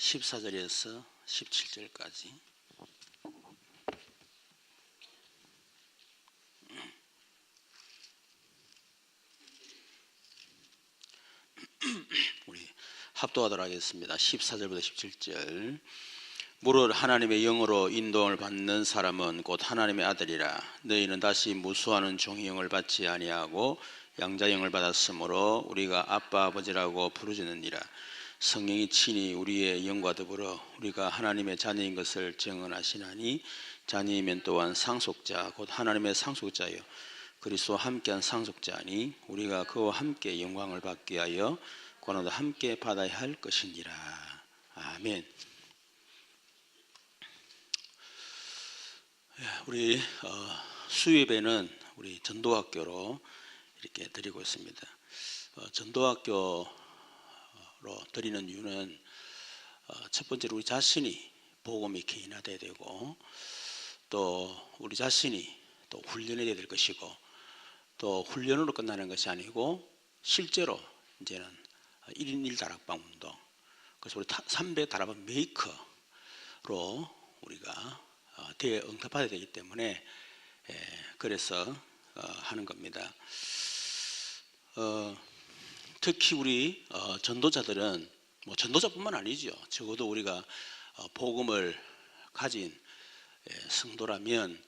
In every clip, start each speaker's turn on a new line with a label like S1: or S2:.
S1: 14절에서 17절까지. 우리 합독하도록 하겠습니다. 14절부터 17절. 무릇 하나님의 영으로 인도함을 받는 사람은 곧 하나님의 아들이라. 너희는 다시 무수하는 종의 영을 받지 아니하고 양자의 영을 받았으므로 우리가 아빠 아버지라고 부르짖느니라. 성령이 친히 우리의 영과 더불어 우리가 하나님의 자녀인 것을 증언하시나니, 자녀이면 또한 상속자 곧 하나님의 상속자여 그리스도와 함께한 상속자니, 우리가 그와 함께 영광을 받게 하여 고난도 함께 받아야 할 것이니라. 아멘. 우리 수요예배는 우리 전도학교로 이렇게 드리고 있습니다. 전도학교로 드리는 이유는 첫 번째로 우리 자신이 복음이 개인화돼야 되고, 또 우리 자신이 또 훈련해야 될 것이고, 또 훈련으로 끝나는 것이 아니고 실제로 이제는 1인 1다락방 운동, 그래서 우리 300 다락방 메이커로 우리가 응답받아야 되기 때문에 그래서 하는 겁니다. 특히 우리 전도자들은 뭐 전도자뿐만 아니죠. 적어도 우리가 복음을 가진 성도라면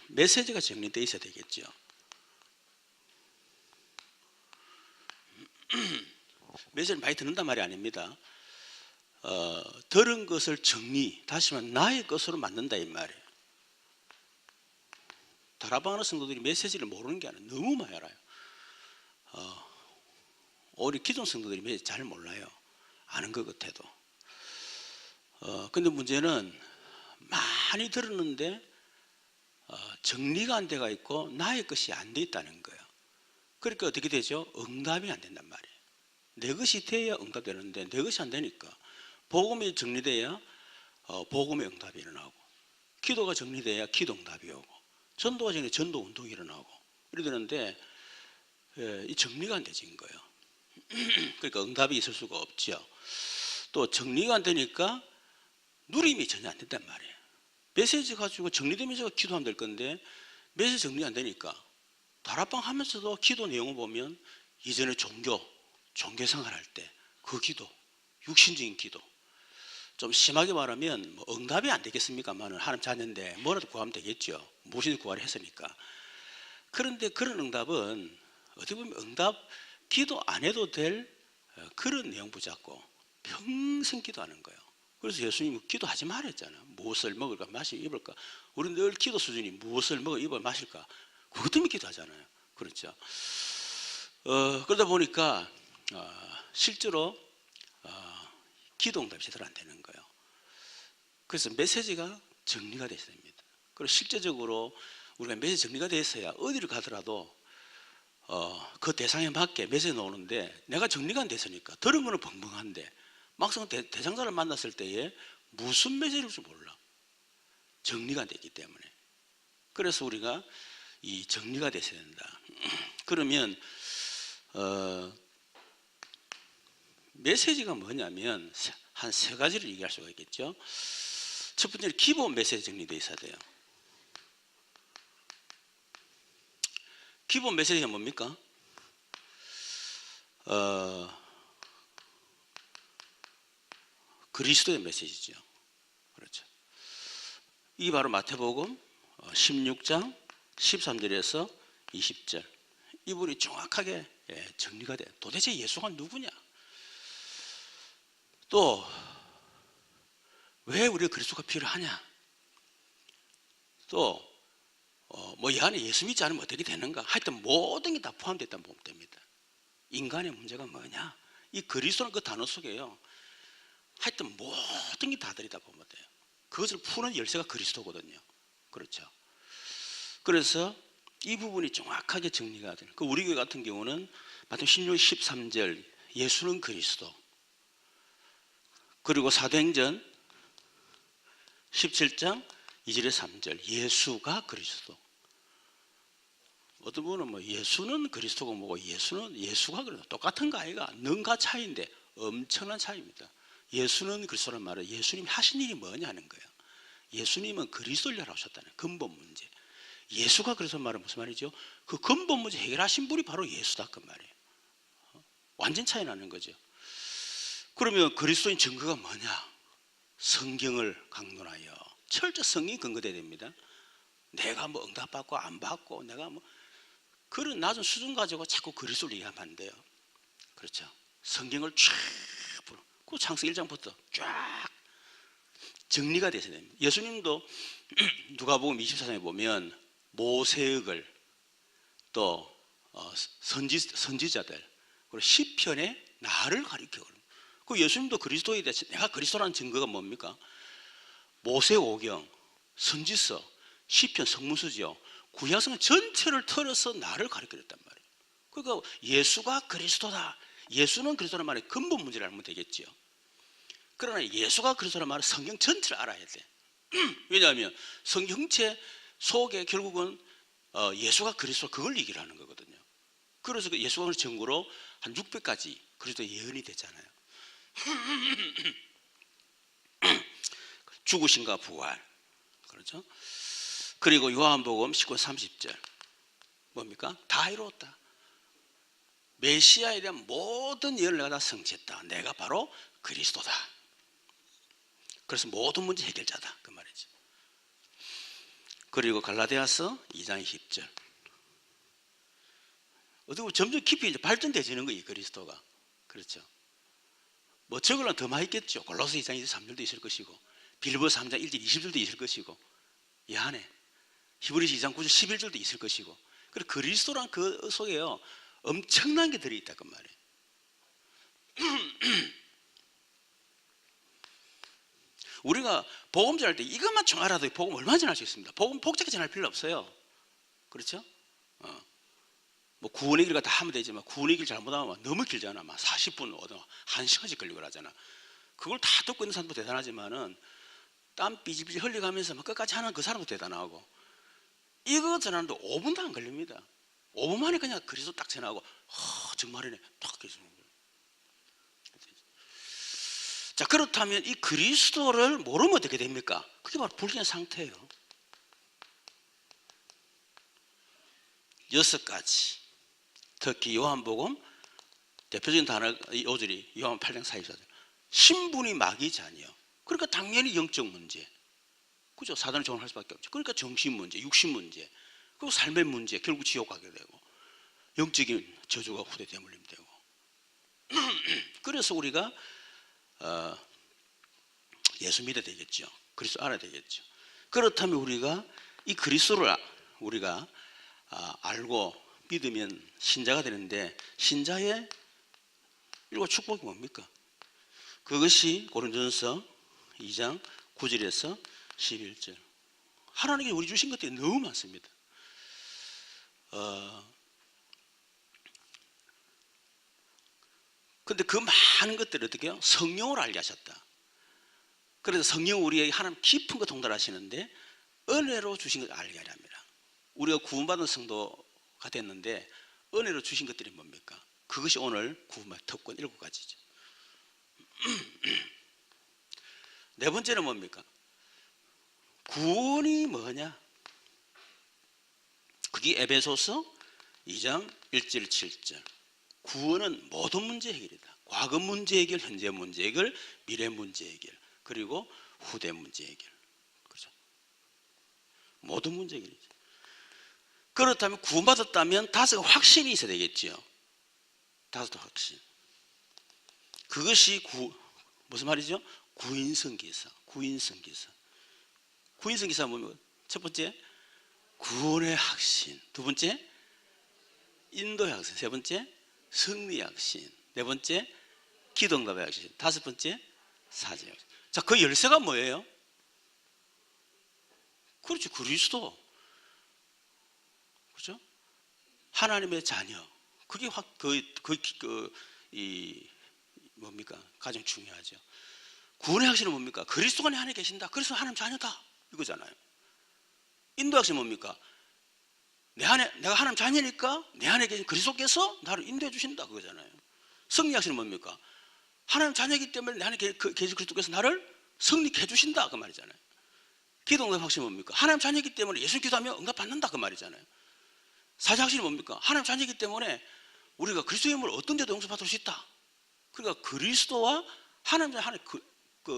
S1: 메시지가 정리되어 있어야 되겠죠. 메시지를 많이 듣는단 말이 아닙니다. 들은 것을 정리, 다시 말하면 나의 것으로 만든다 이 말이에요. 다락방하는 성도들이 메시지를 모르는 게 아니라 너무 많이 알아요. 우리 기존 성도들이 메시지 잘 몰라요. 아는 것 같아도. 근데 문제는 많이 들었는데 정리가 안 돼가 있고 나의 것이 안 돼 있다는 거예요. 그러니까 어떻게 되죠? 응답이 안 된단 말이에요. 내 것이 돼야 응답되는데 내 것이 안 되니까, 복음이 정리돼야 복음의 응답이 일어나고, 기도가 정리돼야 기도 응답이 오고, 전도가 정리돼야 전도 운동이 일어나고 이래 되는데 이 정리가 안 되진 거예요. 그러니까 응답이 있을 수가 없죠. 또 정리가 안 되니까 누림이 전혀 안 된단 말이에요. 메시지 가지고 정리되면서 기도하면 될 건데 메시지 정리 안 되니까 다락방 하면서도 기도 내용을 보면 이전에 종교생활 할 때 그 기도, 육신적인 기도, 좀 심하게 말하면 뭐 응답이 안 되겠습니까만은 하나님 자녀인데 뭐라도 구하면 되겠죠. 무엇이든 구하려 했으니까. 그런데 그런 응답은 어떻게 보면 응답, 기도 안 해도 될 그런 내용 붙잡고 평생 기도하는 거예요. 그래서 예수님이 기도하지 말았잖아요. 무엇을 먹을까 마실까 입을까. 우리 늘 기도 수준이 무엇을 먹을 입을 마실까, 그것 때문에 기도하잖아요. 그렇죠. 그러다 보니까 실제로 기도 응답이 제대로 안 되는 거예요. 그래서 메시지가 정리가 되어야 됩니다. 그리고 실제적으로 우리가 메시지 정리가 되어야 어디를 가더라도 그 대상에 맞게 메시지 나오는데, 내가 정리가 안 됐으니까 들은 거는 벙벙한데 막상 대상자를 만났을 때에 무슨 메시지일지 몰라. 정리가 안 됐기 때문에. 그래서 우리가 이 정리가 됐어야 된다. 그러면 메시지가 뭐냐면 한 세 가지를 얘기할 수가 있겠죠. 첫 번째는 기본 메시지 정리되어 있어야 돼요. 기본 메시지가 뭡니까? 그리스도의 메시지죠. 그렇죠. 이게 바로 마태복음 16장 13절에서 20절. 이 부분이 정확하게 정리가 돼요. 도대체 예수가 누구냐? 또 왜 우리가 그리스도가 필요하냐? 또 뭐 이 안에 예수 믿지 않으면 어떻게 되는가? 하여튼 모든 게 다 포함됐다고 보면 됩니다. 인간의 문제가 뭐냐? 이 그리스도는 그 단어 속에요. 하여튼 모든 게 다 들이다 보면 돼요. 그것을 푸는 열쇠가 그리스도거든요. 그렇죠. 그래서 이 부분이 정확하게 정리가 돼요. 우리 교회 같은 경우는 마태복음 16, 13절 예수는 그리스도, 그리고 사도행전 17장 2절에 3절 예수가 그리스도. 어떤 분은 뭐 예수는 그리스도고 뭐고 예수가 그리스도 똑같은 거 아이가? 능과 차이인데 엄청난 차이입니다. 예수는 그리스도란 말은 예수님이 하신 일이 뭐냐는 거예요. 예수님은 그리스도를 하셨다는 근본 문제. 예수가 그래서 말은 무슨 말이죠? 그 근본 문제 해결하신 분이 바로 예수다 그 말이에요. 완전 차이 나는 거죠. 그러면 그리스도인 증거가 뭐냐? 성경을 강론하여 철저 성경이 근거돼야 됩니다. 내가 뭐 응답받고 안 받고 내가 뭐 그런 낮은 수준 가지고 자꾸 그리스도를 얘기하면 안 돼요. 그렇죠? 성경을 쫙 그 창세기 1장부터 쫙 정리가 돼야 됩니다. 예수님도 누가복음 24장에 보면 모세역을 또 선지자들 그리고 시편에 나를 가리켜. 그 예수님도 그리스도에 대해서 내가 그리스도라는 증거가 뭡니까? 모세오경, 선지서, 시편, 성문서지요. 구약성경 전체를 털어서 나를 가리켰단 말이에요. 그러니까 예수가 그리스도다. 예수는 그리스도란 말의 근본 문제를 알면 되겠죠. 그러나 예수가 그리스도란 말은 성경 전체를 알아야 돼. 왜냐하면 성경체 속에 결국은 예수가 그리스도 그걸 얘기를 하는 거거든요. 그래서 그 예수가 증거로 한 600가지 그리스도 예언이 되잖아요. 죽으신가 부활, 그렇죠? 그리고 요한복음 19장 30절 뭡니까? 다 이루었다. 메시아에 대한 모든 예언을 내가 다 성취했다. 내가 바로 그리스도다. 그래서 모든 문제 해결자다 그 말이죠. 그리고 갈라디아서 2장 20절 어떻게 보면 점점 깊이 이제 발전되지는 거예요. 그리스도가. 그렇죠. 뭐 저걸로 더 많이 있겠죠. 골로새 2장 23절도 있을 것이고 빌보서 3장 1절 20절도 있을 것이고 이 안에 히브리서 2장 9절 11절도 있을 것이고 그리고 그리스도란 그 속에요 엄청난 게 들어있다 그 말이에요. 우리가 복음 전할 때 이것만 좀 알아도 복음 얼마나 전할 수 있습니다. 복음 복잡하게 전할 필요 없어요. 그렇죠? 뭐 구원의 길을 다 하면 되지만 구원의 길 잘못하면 너무 길잖아. 막 40분, 1시간씩 걸리고 하잖아. 그걸 다 듣고 있는 사람도 대단하지만은 땀 삐질삐질 흘려가면서 막 끝까지 하는 그 사람도 대단하고 이거 전하는데 5분도 안 걸립니다. 5분 만에 그냥 그리스도 딱 전하고 정말이네 딱 그리스도. 자 그렇다면 이 그리스도를 모르면 어떻게 됩니까? 그게 바로 불신의 상태예요. 6가지 특히 요한복음 대표적인 단어 이 5절이 요한 8장 44절 신분이 마귀 자녀. 그러니까 당연히 영적 문제 그죠? 사단을 조언할 수밖에 없죠. 그러니까 정신 문제, 육신 문제 그리고 삶의 문제 결국 지옥 가게 되고 영적인 저주가 후대 대물림 되고 그래서 우리가 예수 믿어야 되겠죠. 그리스도 알아야 되겠죠. 그렇다면 우리가 이 그리스도를 우리가 알고 믿으면 신자가 되는데 신자의 7 축복이 뭡니까? 그것이 고린도전서 2장 9절에서 11절 하나님께 우리 주신 것들이 너무 많습니다. 근데 그 많은 것들을 어떻게 해요? 성령으로 알게 하셨다. 그래서 성령 우리에게 하나님 깊은 거 통달하시는데 은혜로 주신 것을 알게 하랍니다. 우리가 구원받은 성도가 됐는데 은혜로 주신 것들이 뭡니까? 그것이 오늘 구원받은 특권 7가지죠. 네 번째는 뭡니까? 구원이 뭐냐? 그게 에베소서 2장 1절 7절 구원은 모든 문제 해결이다. 과거 문제 해결, 현재 문제 해결, 미래 문제 해결 그리고 후대 문제 해결 그렇죠? 모든 문제 해결이죠. 그렇다면 구원받았다면 5 확신이 있어야 되겠죠. 5 확신 그것이 무슨 말이죠? 구인성기사 구인성기사 구인성기사 뭐면 첫 번째 구원의 확신 두 번째 인도의 확신 세 번째 승리의 확신 네 번째 기도응답의 확신 5번째 사제의 확신. 자, 그 열쇠가 뭐예요? 그렇죠. 그리스도 그렇죠? 하나님의 자녀 그게 뭡니까? 가장 중요하죠. 구원의 확신은 뭡니까? 그리스도가 내 안에 계신다. 그래서 하나님 자녀다. 이거잖아요. 인도 확신은 뭡니까? 내가 하나님 자녀니까 내 안에 계신 그리스도께서 나를 인도해 주신다. 그거잖아요. 승리 확신은 뭡니까? 하나님 자녀이기 때문에 나는 예수 그리스도께서 나를 성립해 주신다 그 말이잖아요. 기도 응답 확신이 뭡니까? 하나님 자녀이기 때문에 예수 기도하면 응답받는다 그 말이잖아요. 사제 확신이 뭡니까? 하나님 자녀이기 때문에 우리가 그리스도의 힘을 어떤 데도 용서받을 수 있다. 그러니까 그리스도와 하나님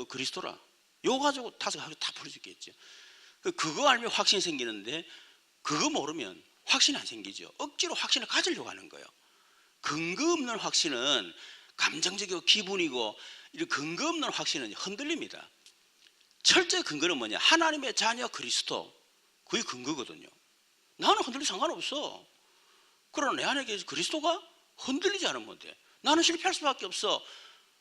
S1: 그리스도라. 요 가지고 다섯 가지 다 풀 수 있겠죠. 그거 알면 확신이 생기는데 그거 모르면 확신이 안 생기죠. 억지로 확신을 가지려고 하는 거예요. 근거 없는 확신은 감정적이고 기분이고 이런 근거 없는 확신은 흔들립니다. 철저히 근거는 뭐냐? 하나님의 자녀 그리스도 그게 근거거든요. 나는 흔들리 상관없어. 그러나 내 안에 계신 그리스도가 흔들리지 않으면 돼. 나는 실패할 수밖에 없어.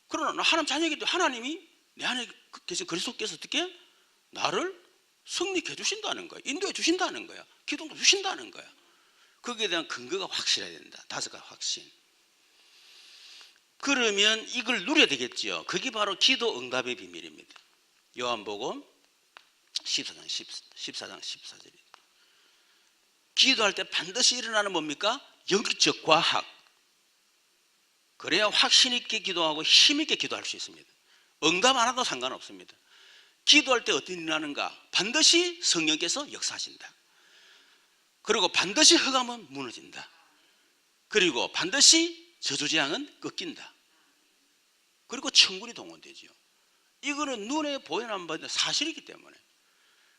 S1: 그러나 하나님 자녀이기 때문에 하나님이 내 안에 계신 그리스도께서 어떻게 나를 승리해 주신다는 거야. 인도해 주신다는 거야. 기도도 주신다는 거야. 거기에 대한 근거가 확실해야 된다. 다섯 가지 확신. 그러면 이걸 누려야 되겠죠. 그게 바로 기도 응답의 비밀입니다. 요한복음 14장 14절. 기도할 때 반드시 일어나는 뭡니까? 영적 과학. 그래야 확신 있게 기도하고 힘 있게 기도할 수 있습니다. 응답 안 해도 상관없습니다. 기도할 때 어떤 일이 일어나는가? 반드시 성령께서 역사하신다. 그리고 반드시 흑암은 무너진다. 그리고 반드시 저주재앙은 꺾인다. 그리고 천군이 동원되죠. 이거는 눈에 보이는 안 보이는 사실이기 때문에.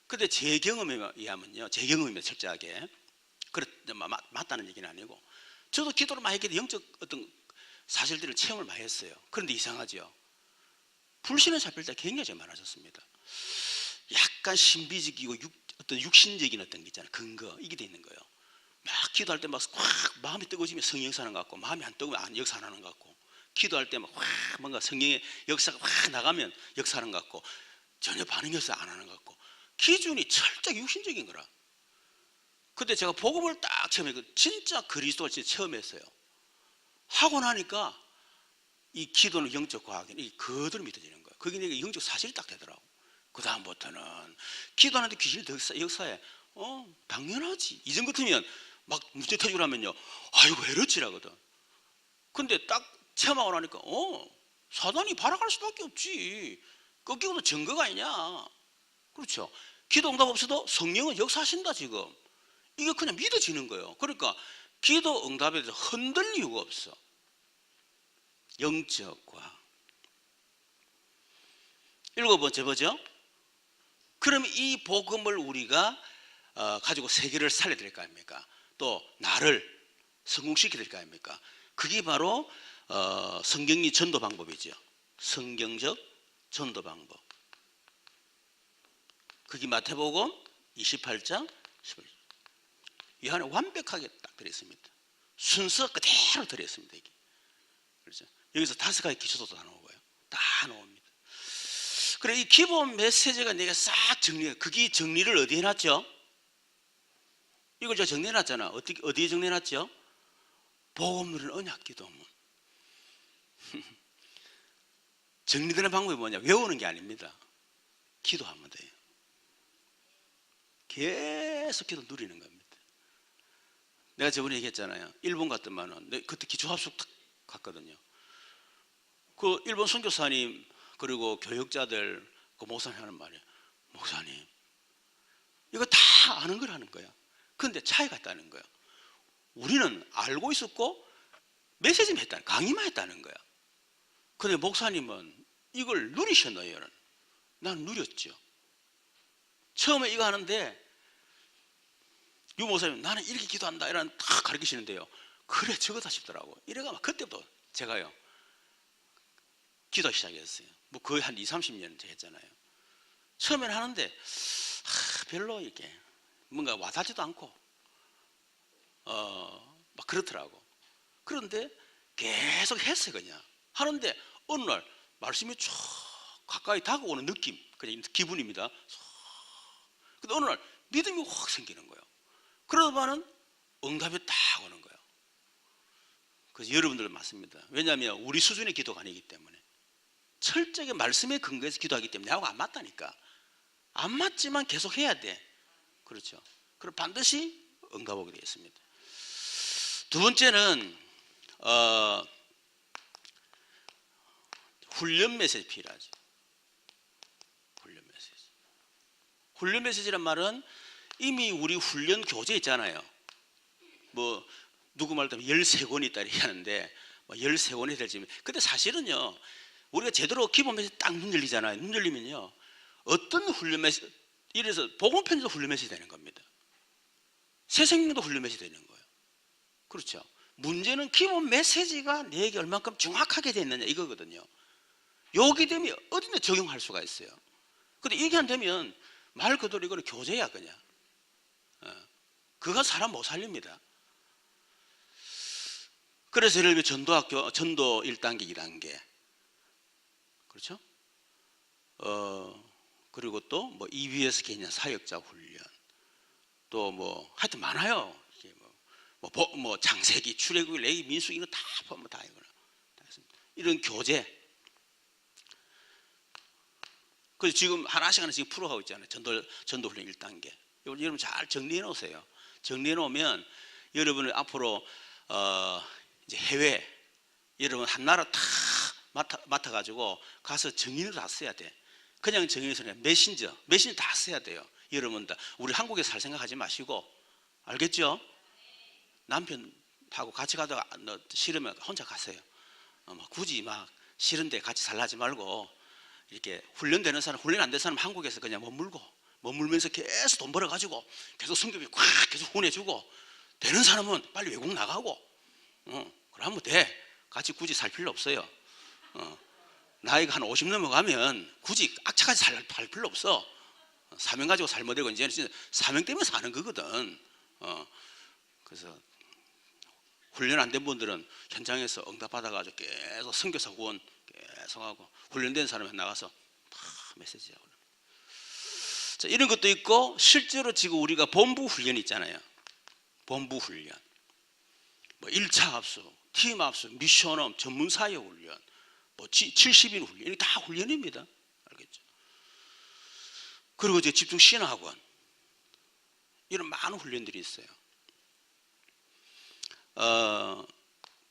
S1: 근데 제 경험에 의하면요, 제 경험입니다. 철저하게 맞다는 얘기는 아니고, 저도 기도를 많이 했기 때문에 영적 어떤 사실들을 체험을 많이 했어요. 그런데 이상하죠. 불신을 잡힐 때 굉장히 좀 많아졌습니다. 약간 신비적이고 어떤 육신적인 어떤 게 있잖아요. 근거 이게 돼 있는 거예요. 막 기도할 때 막 확 마음이 뜨거워지면 성령 역사하는 것 같고, 마음이 안 뜨거우면 안 역사하는 것 같고, 기도할 때 막 확 뭔가 성령의 역사가 확 나가면 역사하는 것 같고, 전혀 반응 역사 안 하는 것 같고, 기준이 철저히 육신적인 거라. 근데 제가 복음을 딱 체험했고 진짜 그리스도를 진짜 체험했어요. 하고 나니까 이 기도는 영적 과학이 그대로 믿어지는 거예요. 그게 내가 영적 사실이 딱 되더라고. 그 다음부터는 기도하는데 귀신이 더 역사해. 당연하지. 이전 같으면 막 문제 터지고 하면요, 아이고 왜 이렇지라거든. 근데 딱 체험하고 나니까 사단이 발악할 수밖에 없지. 꺾이고도 증거가 있냐. 그렇죠. 기도 응답 없어도 성령은 역사하신다 지금. 이게 그냥 믿어지는 거예요. 그러니까 기도 응답에 대해서 흔들릴 이유가 없어. 영적 과학. 일곱 번째 뭐죠? 그럼 이 복음을 우리가 가지고 세계를 살려야 될 거 아닙니까? 또 나를 성공시켜야 될 거 아닙니까? 그게 바로 성경리 전도 방법이죠. 성경적 전도 방법. 그게 마태복음 28장 11절. 이 안에 완벽하게 딱 들어있습니다. 순서 그대로 들어있습니다. 이게. 그렇죠? 여기서 다섯 가지 기초도 다 나오고요. 다 나옵니다. 그래, 이 기본 메시지가 내가 싹 정리해. 그게 정리를 어디에 해놨죠? 이걸 제가 정리해놨잖아. 어디에 정리해놨죠? 복음 누리는 언약 기도문. 정리되는 방법이 뭐냐? 외우는 게 아닙니다. 기도하면 돼요. 계속 기도 누리는 겁니다. 내가 저번에 얘기했잖아요. 일본 갔더만은 그때 기초합숙 갔거든요. 그 일본 선교사님 그리고 교육자들 그 목사님 하는 말이에요. 목사님 이거 다 아는 거라는 거야. 그런데 차이가 있다는 거야. 우리는 알고 있었고 메시지만 했다는, 강의만 했다는 거야. 근데 목사님은 이걸 누리셨나요? 난 누렸죠. 처음에 이거 하는데 유 목사님 나는 이렇게 기도한다 이런 다 가르치시는데요. 그래 저거다 싶더라고. 이래가 그때부터 제가요 기도 시작했어요. 뭐 거의 한 20-30년 했잖아요. 처음에는 하는데 별로 이렇게 뭔가 와닿지도 않고 막 그렇더라고. 그런데 계속 했어요. 그냥 하는데 어느 날 말씀이 쭉 가까이 다가오는 느낌, 그냥 기분입니다. 근데 어느 날 믿음이 확 생기는 거예요. 그러다가는 응답이 딱 오는 거예요. 그래서 여러분들 맞습니다. 왜냐하면 우리 수준의 기도가 아니기 때문에 철저하게 말씀에 근거해서 기도하기 때문에 나하고 안 맞다니까. 안 맞지만 계속 해야 돼. 그렇죠. 그럼 반드시 응답 오게 되겠습니다. 두 번째는 훈련 메시지 필요하죠. 훈련 메시지. 훈련 메시지란 말은 이미 우리 훈련 교재 있잖아요. 뭐 누구 말도 13권이 있다 이렇게 하는데 뭐 13권이 될지. 근데 사실은요, 우리가 제대로 기본 메시지 딱 눈 열리잖아요. 눈 열리면요, 어떤 훈련 메시지, 이래서 복음 편지도 훈련 메시지 되는 겁니다. 새 생명도 훈련 메시지 되는 거예요. 그렇죠. 문제는 기본 메시지가 내게 얼만큼 정확하게 됐느냐 이거거든요. 여기 되면 어딘데 적용할 수가 있어요. 근데 이게 안 되면 말 그대로 이거는 교재야 그냥. 그거 사람 못 살립니다. 그래서 예를 들면 전도학교, 전도 1단계, 2단계. 그렇죠? 그리고 또 뭐 EBS 개념 사역자 훈련. 또 뭐 하여튼 많아요. 뭐 장세기, 출애굽기, 레위, 민수기 이거 다 보면 다 이거나 다 있습니다. 이런 교재. 그래서 지금 하나씩 지금 풀어가고 있잖아요. 전도 훈련 1단계. 여러분 잘 정리해 놓으세요. 정리해 놓으면 여러분을 앞으로 이제 해외, 여러분 한 나라 다 맡아가지고 가서 정인을 다 써야 돼. 그냥 정인에서 그냥 메신저 다 써야 돼요. 여러분 다 우리 한국에 살 생각하지 마시고, 알겠죠? 남편하고 같이 가다가 싫으면 혼자 가세요. 굳이 막 싫은데 같이 살라지 말고, 이렇게 훈련되는 사람, 훈련 안 된 사람 한국에서 그냥 머물면서 계속 돈 벌어가지고 계속 성교비 꽉 계속 후원해주고, 되는 사람은 빨리 외국 나가고, 그러면 돼. 같이 굳이 살 필요 없어요. 나이가 한 50 넘어가면 굳이 악착같이 살 필요 없어. 사명 가지고 살면 되고, 이제는 진짜 사명 때문에 사는 거거든. 그래서 훈련 안 된 분들은 현장에서 응답 받아가지고 계속 선교사 후원 계속하고, 훈련된 사람이 나가서 메시지하고. 자, 이런 것도 있고, 실제로 지금 우리가 본부 훈련 있잖아요. 본부 훈련. 뭐 1차 합수, 팀 합수, 미션업, 전문사역 훈련, 뭐 70인 훈련, 이게 다 훈련입니다. 알겠죠? 그리고 이제 집중 신학원, 이런 많은 훈련들이 있어요.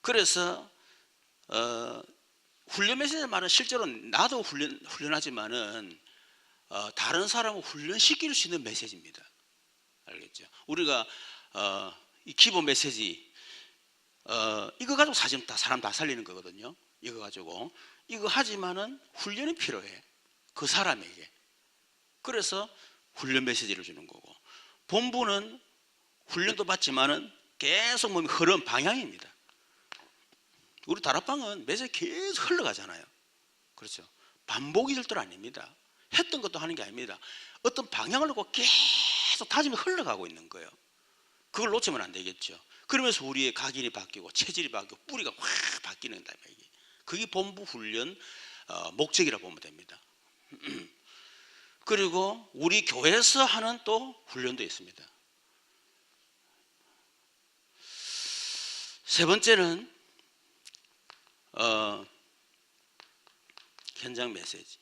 S1: 그래서 훈련 메시지 말은 실제로 나도 훈련하지만은 다른 사람을 훈련시킬 수 있는 메시지입니다. 알겠죠? 우리가 이 기본 메시지 이거 가지고 사실 사람 다 살리는 거거든요. 이거 가지고 이거 하지만은 훈련이 필요해, 그 사람에게. 그래서 훈련 메시지를 주는 거고, 본부는 훈련도 받지만은 계속 몸이 흐름 방향입니다. 우리 다락방은 메시지 계속 흘러가잖아요. 그렇죠? 반복이 절대로 아닙니다. 했던 것도 하는 게 아닙니다. 어떤 방향을 놓고 계속 다짐이 흘러가고 있는 거예요. 그걸 놓치면 안 되겠죠. 그러면서 우리의 각인이 바뀌고 체질이 바뀌고 뿌리가 확 바뀌는 다. 그게 본부 훈련 목적이라 보면 됩니다. 그리고 우리 교회에서 하는 또 훈련도 있습니다. 세 번째는 현장 메시지.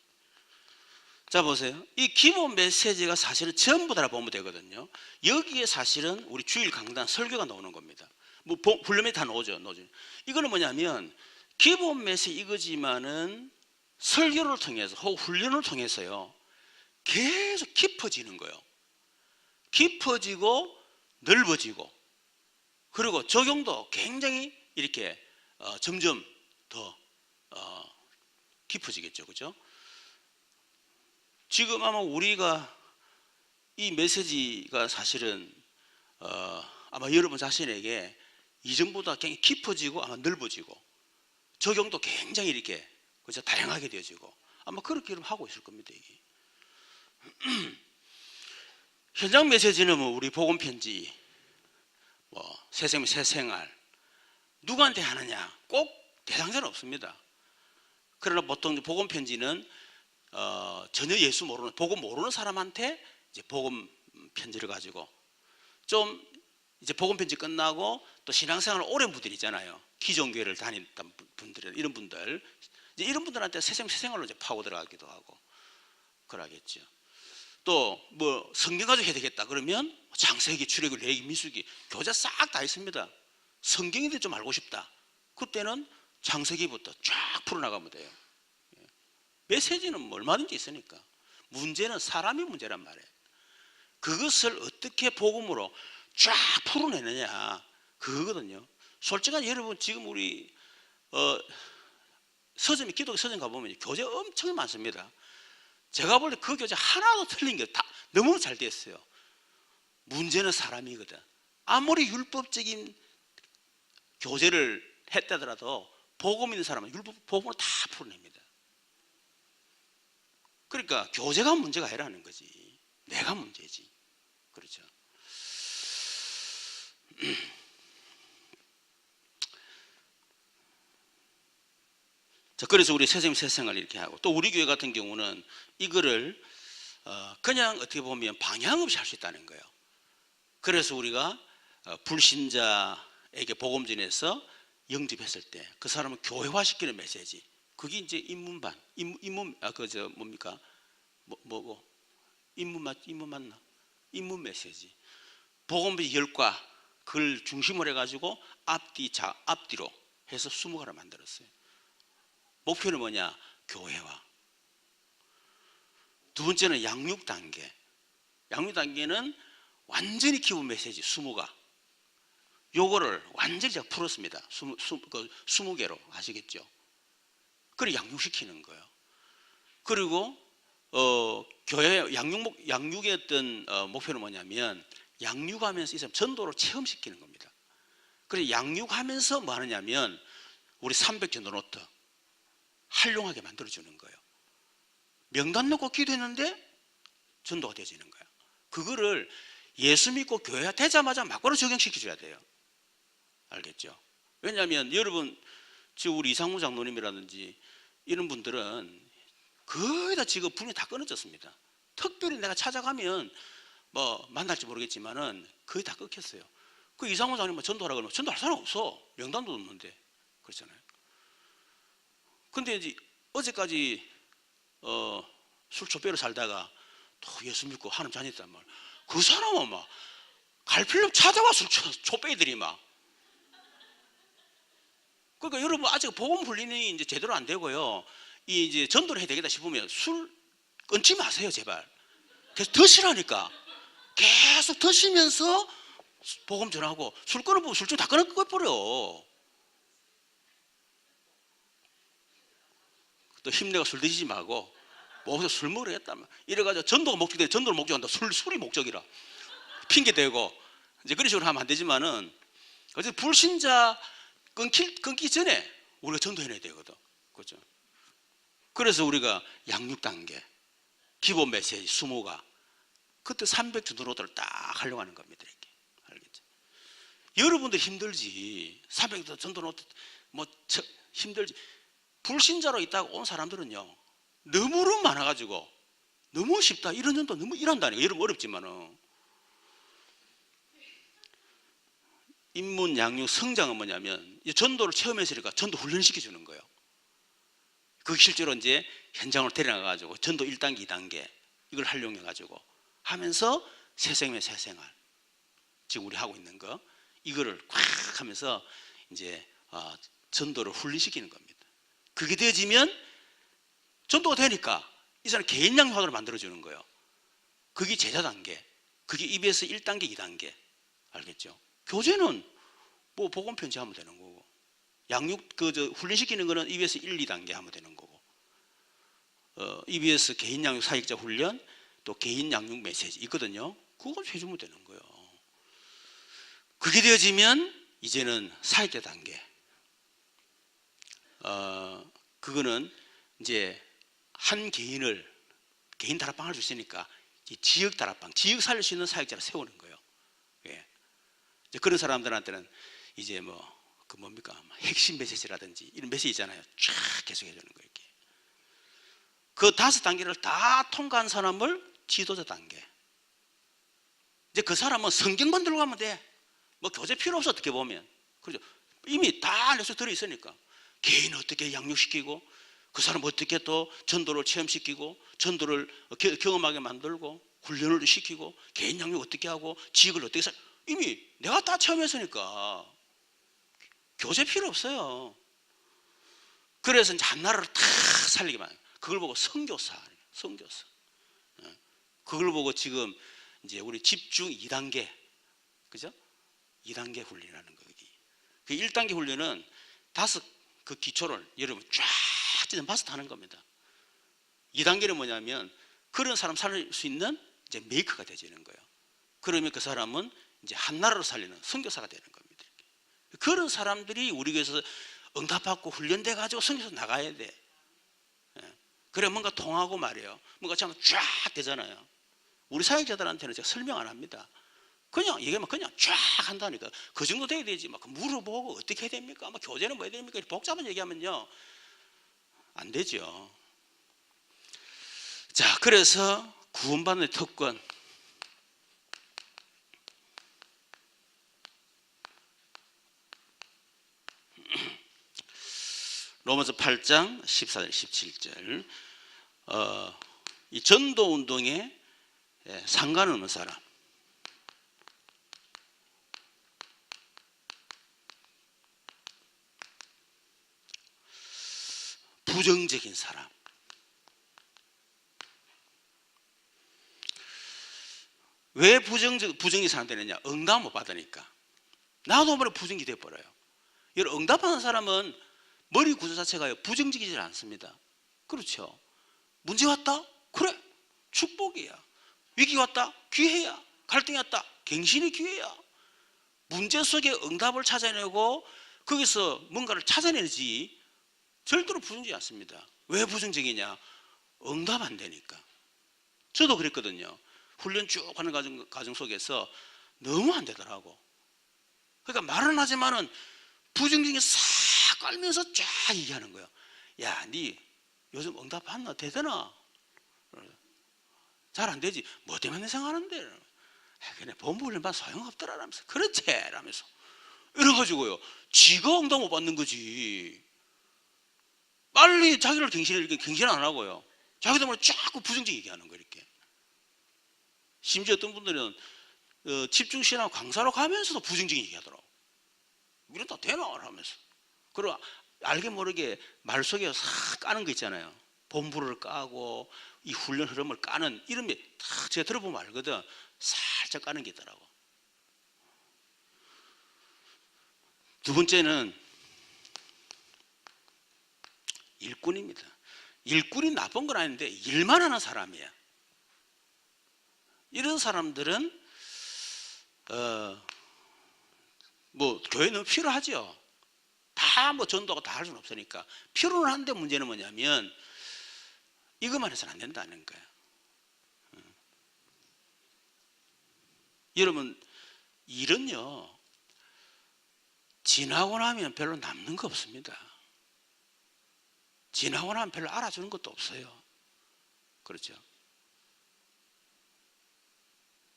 S1: 자, 보세요. 이 기본 메시지가 사실은 전부 다 보면 되거든요. 여기에 사실은 우리 주일 강단 설교가 나오는 겁니다. 뭐 훈련이 다 나오죠. 이거는 뭐냐면 기본 메시지 이거지만은 설교를 통해서 혹은 훈련을 통해서요, 계속 깊어지는 거예요. 깊어지고 넓어지고, 그리고 적용도 굉장히 이렇게 점점 더 깊어지겠죠. 그죠? 지금 아마 우리가 이 메시지가 사실은 아마 여러분 자신에게 이전보다 굉장히 깊어지고 아마 넓어지고 적용도 굉장히 이렇게 그죠? 다양하게 되어지고 아마 그렇게 하고 있을 겁니다. 이게. 현장 메시지는 뭐 우리 복음 편지, 뭐 새생명 새생활 누구한테 하느냐 꼭 대상자는 없습니다. 그러나 보통 복음 편지는 전혀 예수 모르는, 복음 모르는 사람한테 이제 복음 편지를 가지고, 좀 이제 복음 편지 끝나고 또 신앙생활 오랜 분들 있잖아요. 기존 교회를 다녔던 분들, 이런 분들, 이제 이런 분들한테 새생활로 이제 파고 들어가기도 하고 그러겠죠. 또 뭐 성경 가지고 해야 되겠다 그러면 장세기, 출애굽기, 레위기, 민수기 교재 싹 다 있습니다. 성경인데 좀 알고 싶다. 그때는 장세기부터 쫙 풀어나가면 돼요. 메시지는 뭐 얼마든지 있으니까. 문제는 사람이 문제란 말이에요. 그것을 어떻게 복음으로 쫙 풀어내느냐, 그거거든요. 솔직한 여러분, 지금 우리 서점, 기독교 서점 가보면 교재 엄청 많습니다. 제가 볼 때 그 교재 하나도 틀린 게 다 너무 잘 됐어요. 문제는 사람이거든. 아무리 율법적인 교재를 했다더라도 복음 있는 사람은 복음을 다 풀어냅니다. 그러니까 교재가 문제가 아니라는 거지. 내가 문제지. 그렇죠. 자, 그래서 우리 새생명 새생활 이렇게 하고, 또 우리 교회 같은 경우는 이거를 그냥 어떻게 보면 방향 없이 할 수 있다는 거예요. 그래서 우리가 불신자에게 복음 전해서 영접했을 때 그 사람을 교회화시키는 메시지, 그게 이제 입문반, 뭡니까? 입문 맞나? 입문 메시지. 복음의 열과 그걸 중심으로 해가지고 앞뒤로 해서 20가를 만들었어요. 목표는 뭐냐? 교회화. 두 번째는 양육 단계. 양육 단계는 완전히 기본 메시지 20가. 요거를 완전히 제가 풀었습니다. 20개로 아시겠죠? 그걸 양육시키는 거예요. 그리고 교회 양육의 어떤 목표는 뭐냐면, 양육하면서 이 사람 전도를 체험시키는 겁니다. 그래서 양육하면서 뭐 하느냐면, 우리 300전도 노트 활용하게 만들어주는 거예요. 명단 놓고 기도했는데 전도가 되어지는 거예요. 그거를 예수 믿고 교회가 되자마자 막바로 적용시켜줘야 돼요. 알겠죠? 왜냐하면 여러분, 지금 우리 이상무 장로님이라든지 이런 분들은 거의 다 지금 분이 다 끊어졌습니다. 특별히 내가 찾아가면 뭐 만날지 모르겠지만은 거의 다 끊겼어요. 그 이상무 장로님 전도하라 그러면 전도할 사람 없어. 명단도 없는데. 그렇잖아요. 근데 이제 어제까지 술 촛배로 살다가 또 예수 믿고 하나님 자녀였단 말. 그 사람은 막 갈 필요 없이 찾아와 술 촛배들이 막. 그러니까 여러분, 아직 복음 훈련이 이제 제대로 안 되고요. 이제 전도를 해야 되겠다 싶으면 술 끊지 마세요, 제발. 계속 드시라니까. 계속 드시면서 복음 전하고, 술 끊어보면 술 좀 다 끊어버려. 또 힘내고 술 드시지 말고, 뭐서 술 먹으려겠다. 이래가지고 전도가 목적인데 전도를 목적한다. 술이 목적이라. 핑계대고. 이제 그런 식으로 하면 안 되지만은, 어쨌든 불신자 끊기 전에 우리가 전도해내야 되거든. 그렇죠? 그래서 우리가 양육 단계, 기본 메시지 20가, 그때 300전도 노트를 딱 활용하는 겁니다. 이렇게. 알겠죠? 여러분들 힘들지. 300전도 노트 뭐 힘들지. 불신자로 있다가 온 사람들은요, 너무 많아가지고 너무 쉽다. 이런 전도 너무 일한다니까. 여러분 어렵지만은. 입문, 양육, 성장은 뭐냐면, 전도를 체험했으니까 전도 훈련시켜 주는 거예요. 그 실제로 이제 현장으로 데려가가지고 전도 1단계, 2단계 이걸 활용해가지고 하면서 새생명 새생활, 지금 우리 하고 있는 거, 이거를 꽉 하면서 이제 전도를 훈련시키는 겁니다. 그게 되어지면 전도가 되니까 이 사람 개인 양육화를 만들어주는 거예요. 그게 제자 단계, 그게 EBS 1단계, 2단계. 알겠죠? 교재는 뭐 복음 편지하면 되는 거고, 양육 훈련시키는 거는 EBS 1, 2단계 하면 되는 거고, EBS 개인 양육 사역자 훈련, 또 개인 양육 메시지 있거든요. 그걸 해주면 되는 거예요. 그게 되어지면 이제는 사역자 단계. 그거는 이제 한 개인 다락방 할 수 있으니까 지역 다락방, 지역 살릴 수 있는 사역자를 세우는 거예요. 예. 이제 그런 사람들한테는 이제 핵심 메시지라든지 이런 메시지 있잖아요. 쫙 계속 해주는 거예요. 이렇게. 그 5단계를 다 통과한 사람을 지도자 단계. 이제 그 사람은 성경만 들고 가면 돼. 뭐 교재 필요 없어, 어떻게 보면. 그죠? 이미 다 안에서 들어있으니까. 개인 어떻게 양육시키고, 그 사람 어떻게 또 전도를 체험시키고, 전도를 경험하게 만들고, 훈련을 시키고, 개인 양육 어떻게 하고, 지역을 어떻게 이미 내가 다 체험했으니까 교재 필요 없어요. 그래서 이제 한 나라를 탁 살리기만 해요. 그걸 보고 선교사. 그걸 보고 지금 이제 우리 집중 2단계, 그죠? 2단계 훈련하는 거. 그 1단계 훈련은 5그 기초를 여러분 쫙 진짜 마스터하는 겁니다. 2단계는 뭐냐면 그런 사람 살릴 수 있는 이제 메이커가 되지는 거예요. 그러면 그 사람은 이제 한 나라로 살리는 선교사가 되는 겁니다. 그런 사람들이 우리 교회에서 응답받고 훈련돼 가지고 선교사 나가야 돼. 그래 뭔가 통하고 말이에요. 뭔가 참 쫙 되잖아요. 우리 사역자들한테는 제가 설명 안 합니다. 그냥 얘기하면 그냥 쫙 한다니까. 그 정도 돼야 되지. 막 물어보고 어떻게 해야 됩니까? 막 교재는 뭐 해야 됩니까? 복잡한 얘기하면요 안 되죠. 자, 그래서 구원받는 특권. 로마서 8장 14절 17절. 이 전도 운동에 상관없는 사람, 부정적인 사람, 왜 부정적인 사람 되느냐? 응답 못 받으니까. 나도 모르게 부정이 돼버려요. 여러분, 응답하는 사람은 머리 구조 자체가 부정적이지 않습니다. 그렇죠? 문제 왔다? 그래, 축복이야. 위기 왔다? 기회야. 갈등이 왔다? 갱신이 기회야. 문제 속에 응답을 찾아내고 거기서 뭔가를 찾아내지 절대로 부정적이지 않습니다. 왜 부정적이냐? 응답 안 되니까. 저도 그랬거든요. 훈련 쭉 하는 과정 속에서 너무 안 되더라고. 그러니까 말은 하지만은 부정적인 게 싹 깔면서 쫙 얘기하는 거예요. 야, 니 요즘 응답 받나? 되더나? 잘 안 되지. 뭐 때문에 생각하는데? 그냥 본부 훈련 받아 소용없더라 라면서. 그렇지 라면서 이래가지고요 지가 응답 못 받는 거지. 빨리 자기를 갱신 안 하고요 자기 때문에 자꾸 부정적 얘기하는 거. 이렇게 심지어 어떤 분들은 집중신앙 강사로 가면서도 부정적인 얘기하더라고. 이러다 되나 하면서. 그리고 알게 모르게 말 속에 싹 까는 거 있잖아요. 본부를 까고 이 훈련 흐름을 까는 이런 게 딱 제가 들어보면 알거든. 살짝 까는 게 있더라고. 두 번째는 일꾼입니다. 일꾼이 나쁜 건 아닌데 일만 하는 사람이야. 이런 사람들은 뭐 교회는 필요하죠. 다 뭐 전도가 다 할 수는 없으니까 필요는 한데 문제는 뭐냐면 이것만 해서는 안 된다는 거야. 여러분, 일은요 지나고 나면 별로 남는 거 없습니다. 지나고 나면 별로 알아주는 것도 없어요. 그렇죠?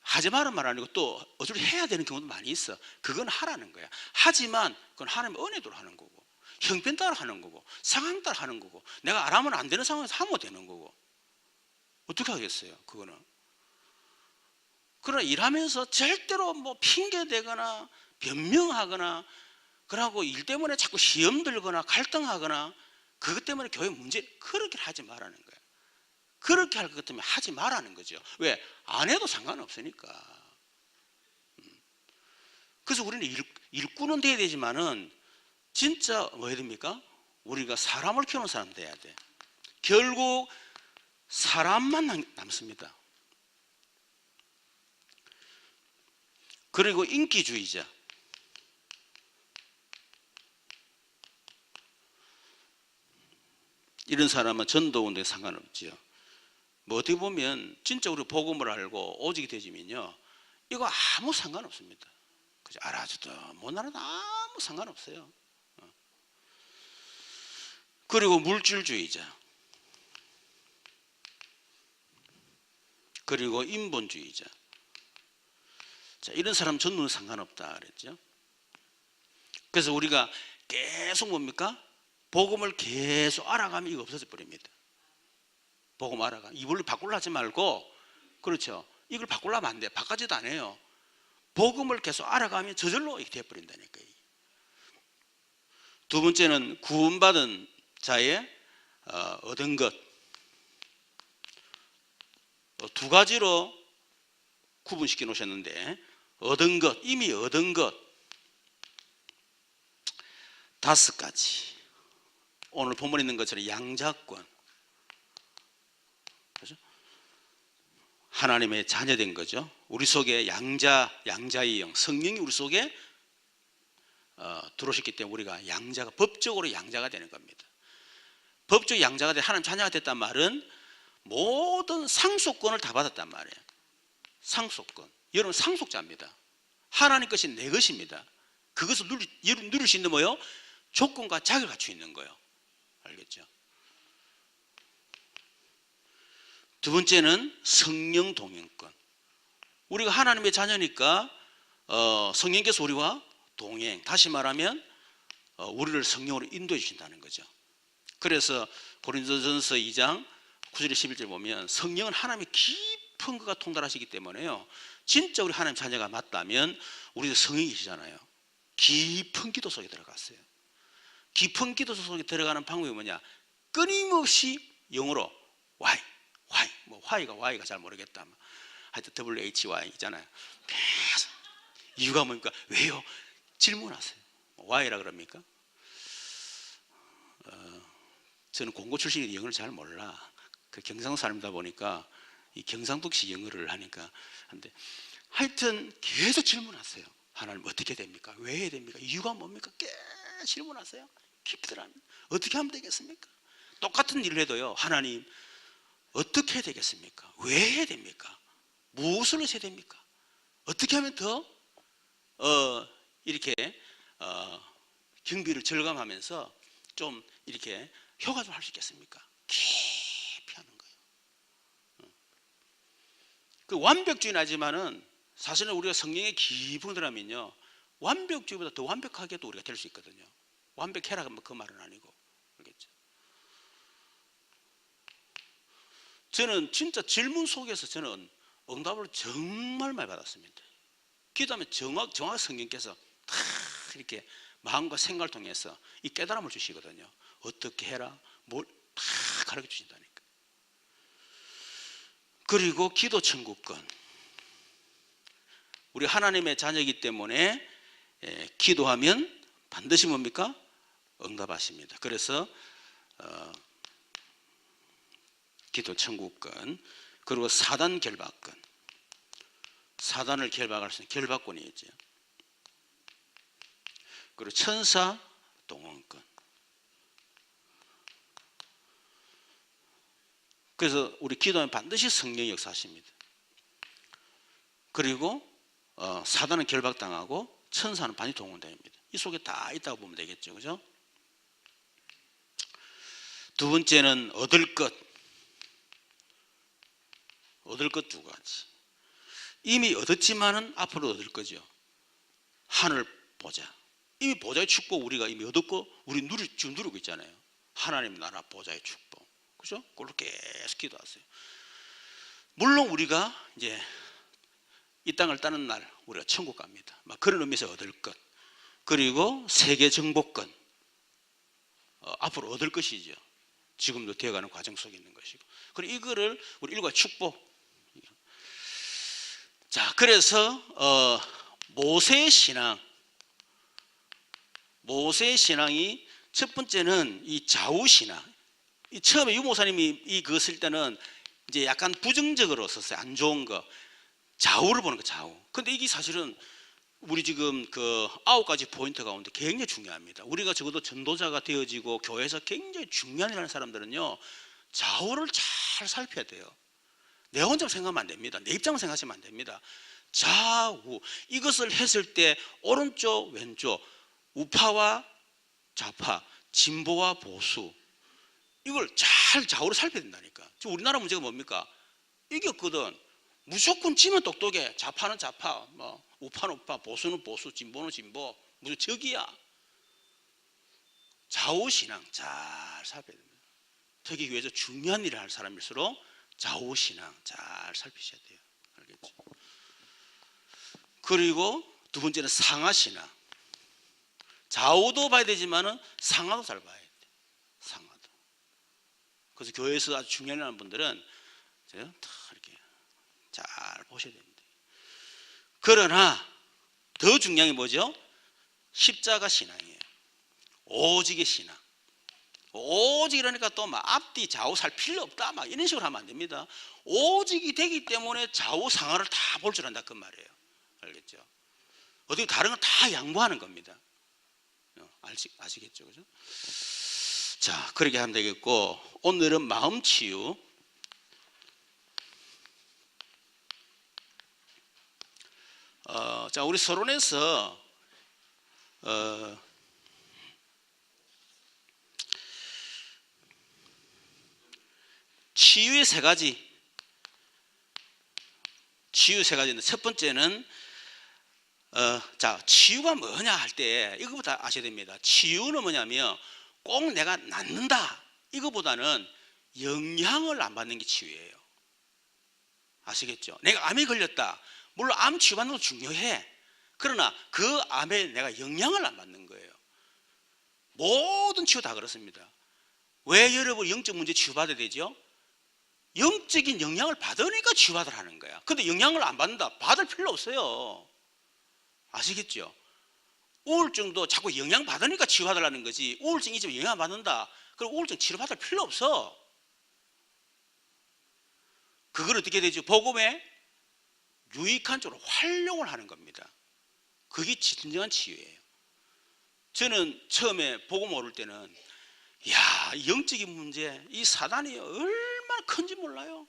S1: 하지 말은 말 아니고 또 어차피 해야 되는 경우도 많이 있어. 그건 하라는 거야. 하지만 그건 하나님의 은혜대로 하는 거고 형편 따라 하는 거고 상황 따라 하는 거고 내가 안 하면 안 되는 상황에서 하면 되는 거고 어떻게 하겠어요? 그거는. 그러나 일하면서 절대로 뭐 핑계대거나 변명하거나 그러고 일 때문에 자꾸 시험 들거나 갈등하거나 그것 때문에 교회 문제 그렇게 하지 말라는 거예요. 그렇게 할 것 같으면 하지 말라는 거죠. 왜? 안 해도 상관없으니까. 그래서 우리는 일꾼은 돼야 되지만은 진짜 뭐 해야 됩니까? 우리가 사람을 키우는 사람 돼야 돼. 결국 사람만 남습니다. 그리고 인기주의자. 이런 사람은 전도운동에 상관없지요. 뭐 어떻게 보면 진짜 우리 복음을 알고 오직이 되지면요 이거 아무 상관없습니다. 그죠? 알아줘도 못 알아도 아무 상관없어요. 그리고 물질주의자. 그리고 인본주의자. 자, 이런 사람 전도는 상관없다 그랬죠. 그래서 우리가 계속 뭡니까? 복음을 계속 알아가면 이거 없어져 버립니다. 복음 알아가. 이걸로 바꾸려 하지 말고, 그렇죠. 이걸 바꾸려면 안 돼. 바꾸지도 안 해요. 복음을 계속 알아가면 저절로 이렇게 돼버린다니까요. 두 번째는 구원받은 자의 얻은 것. 두 가지로 구분시켜 놓으셨는데, 얻은 것, 이미 얻은 것 5가지. 오늘 본문에 있는 것처럼 양자권, 그렇죠? 하나님의 자녀된 거죠. 우리 속에 양자의 영, 성령이 우리 속에 들어오셨기 때문에 우리가 법적으로 양자가 되는 겁니다. 법적 양자가 돼 하나님 자녀가 됐단 말은 모든 상속권을 다 받았단 말이에요. 상속권. 여러분 상속자입니다. 하나님 것이 내 것입니다. 그것을 누릴 수 있는 뭐요? 조건과 자격을 갖추고 있는 거예요. 알겠죠? 두 번째는 성령 동행권. 우리가 하나님의 자녀니까 성령께서 우리와 동행, 다시 말하면 우리를 성령으로 인도해 주신다는 거죠. 그래서 고린도전서 2장 9절 11절 보면 성령은 하나님의 깊은 것과 통달하시기 때문에요, 진짜 우리 하나님 자녀가 맞다면 우리도 성령이 계시잖아요. 깊은 기도 속에 들어갔어요. 깊은 기도 속에 들어가는 방법이 뭐냐? 끊임없이 영어로 why, 뭐 why가 잘 모르겠다, 하여튼 WHY 있잖아요. 계속 이유가 뭡니까? 왜요? 질문하세요. why라 그럽니까? 저는 공고 출신이 영어를 잘 몰라. 그 경상도 사람이다 보니까 이 경상도식 영어를 하니까 한데, 하여튼 계속 질문하세요. 하나님 어떻게 됩니까? 왜 해야 됩니까? 이유가 뭡니까? 계속 질문하세요. 깊이 들어가면 어떻게 하면 되겠습니까? 똑같은 일을 해도요, 하나님 어떻게 해야 되겠습니까? 왜 해야 됩니까? 무엇을 해야 됩니까? 어떻게 하면 더 이렇게 경비를 절감하면서 좀 이렇게 효과적으로 할 수 있겠습니까? 깊이 하는 거예요. 그 완벽주의는 하지만은 사실은 우리가 성령의 깊은 들어가면요, 완벽주의보다 더 완벽하게도 우리가 될 수 있거든요. 완벽해라 그 말은 아니고, 알겠죠? 저는 진짜 질문 속에서 저는 응답을 정말 많이 받았습니다. 기도하면 정확 성령께서 다 이렇게 마음과 생각을 통해서 이 깨달음을 주시거든요. 어떻게 해라, 뭘 다 가르쳐 주신다니까. 그리고 기도 천국권. 우리 하나님의 자녀이기 때문에 기도하면 반드시 뭡니까? 응답하십니다. 그래서 기도 천국권, 그리고 사단 결박권. 사단을 결박할 수 있는 결박권이 있죠. 그리고 천사 동원권. 그래서 우리 기도하면 반드시 성령이 역사하십니다. 그리고 사단은 결박당하고 천사는 반드시 동원됩니다. 이 속에 다 있다고 보면 되겠죠, 그죠? 두 번째는 얻을 것. 얻을 것 두 가지. 이미 얻었지만은 앞으로 얻을 거죠. 하늘 보좌. 이미 보좌의 축복 우리가 이미 얻었고 우리 지금 누리고 있잖아요. 하나님 나라 보좌의 축복. 그죠? 그걸로 계속 기도하세요. 물론 우리가 이제 이 땅을 따는 날 우리가 천국 갑니다. 막 그런 의미에서 얻을 것. 그리고 세계 정복권. 앞으로 얻을 것이죠. 지금도 되어가는 과정 속에 있는 것이고. 그리고 이거를 우리 일과 축복. 자, 그래서 모세의 신앙이 첫 번째는 이 좌우신앙. 처음에 유목사님이 그거 쓸 때는 이제 약간 부정적으로 썼어요. 안 좋은 거. 좌우를 보는 거, 좌우. 근데 이게 사실은 우리 지금 그 9가지 포인트 가운데 굉장히 중요합니다. 우리가 적어도 전도자가 되어지고 교회에서 굉장히 중요한 일을 하는 사람들은요, 좌우를 잘 살펴야 돼요. 내 혼자 생각하면 안 됩니다. 내 입장만 생각하시면 안 됩니다. 좌우, 이것을 했을 때 오른쪽 왼쪽, 우파와 좌파, 진보와 보수, 이걸 잘 좌우를 살펴야 된다니까. 지금 우리나라 문제가 뭡니까? 이겼거든. 무조건 지면 똑똑해. 좌파는 좌파, 뭐 우파는 우파, 보수는 보수, 진보는 진보. 무슨 적이야. 좌우신앙 잘 살펴야 됩니다. 특히 교회에서 중요한 일을 할 사람일수록 좌우신앙 잘 살피셔야 돼요. 알겠죠? 그리고 두 번째는 상하신앙. 좌우도 봐야 되지만은 상하도 잘 봐야 돼요. 상하도. 그래서 교회에서 아주 중요한 분들은 제가 다 이렇게 잘 보셔야 됩니다. 그러나 더 중요한 게 뭐죠? 십자가 신앙이에요. 오직의 신앙. 오직 이러니까 또 막 앞뒤 좌우 살 필요 없다 막 이런 식으로 하면 안 됩니다. 오직이 되기 때문에 좌우 상하를 다 볼 줄 안다 그 말이에요. 알겠죠? 어떻게 다른 건 다 양보하는 겁니다. 아시겠죠? 그죠? 자, 그렇게 하면 되겠고, 오늘은 마음 치유. 자, 우리 서론에서 치유의 세 가지. 치유 세 가지인데 첫 번째는 자, 치유가 뭐냐 할 때 이거부터 아셔야 됩니다. 치유는 뭐냐면 꼭 내가 낫는다 이거보다는 영향을 안 받는 게 치유예요. 아시겠죠? 내가 암에 걸렸다. 물론 암 치유받는 건 중요해. 그러나 그 암에 내가 영향을 안 받는 거예요. 모든 치유 다 그렇습니다. 왜 여러분 영적 문제 치유받아야 되죠? 영적인 영향을 받으니까 치유받으라는 거야. 근데 영향을 안 받는다. 받을 필요 없어요. 아시겠죠? 우울증도 자꾸 영향 받으니까 치유받으라는 거지. 우울증 있으면 영향 받는다. 그럼 우울증 치료받을 필요 없어. 그걸 어떻게 되죠? 복음에 유익한 쪽으로 활용을 하는 겁니다. 그게 진정한 치유예요. 저는 처음에 복음 오를 때는 야, 영적인 문제, 이 사단이 얼마나 큰지 몰라요.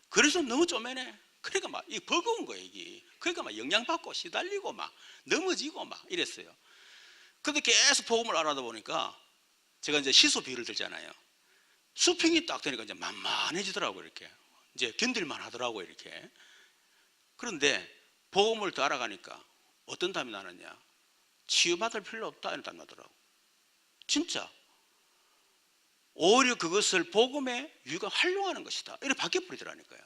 S1: 그래서 너무 쪼매네. 그러니까 막 이 버거운 거예요, 이게. 그러니까 막 영향받고 시달리고 막 넘어지고 막 이랬어요. 근데 계속 복음을 알아다 보니까 제가 이제 시소 비유를 들잖아요. 수평이 딱 되니까 이제 만만해지더라고요, 이렇게. 이제 견딜만 하더라고요, 이렇게. 그런데 복음을 더 알아가니까 어떤 답이 나느냐? 치유받을 필요 없다 이런 답이 나더라고요. 진짜. 오히려 그것을 복음의 유익을 활용하는 것이다. 이렇게 바뀌어버리더라니까요.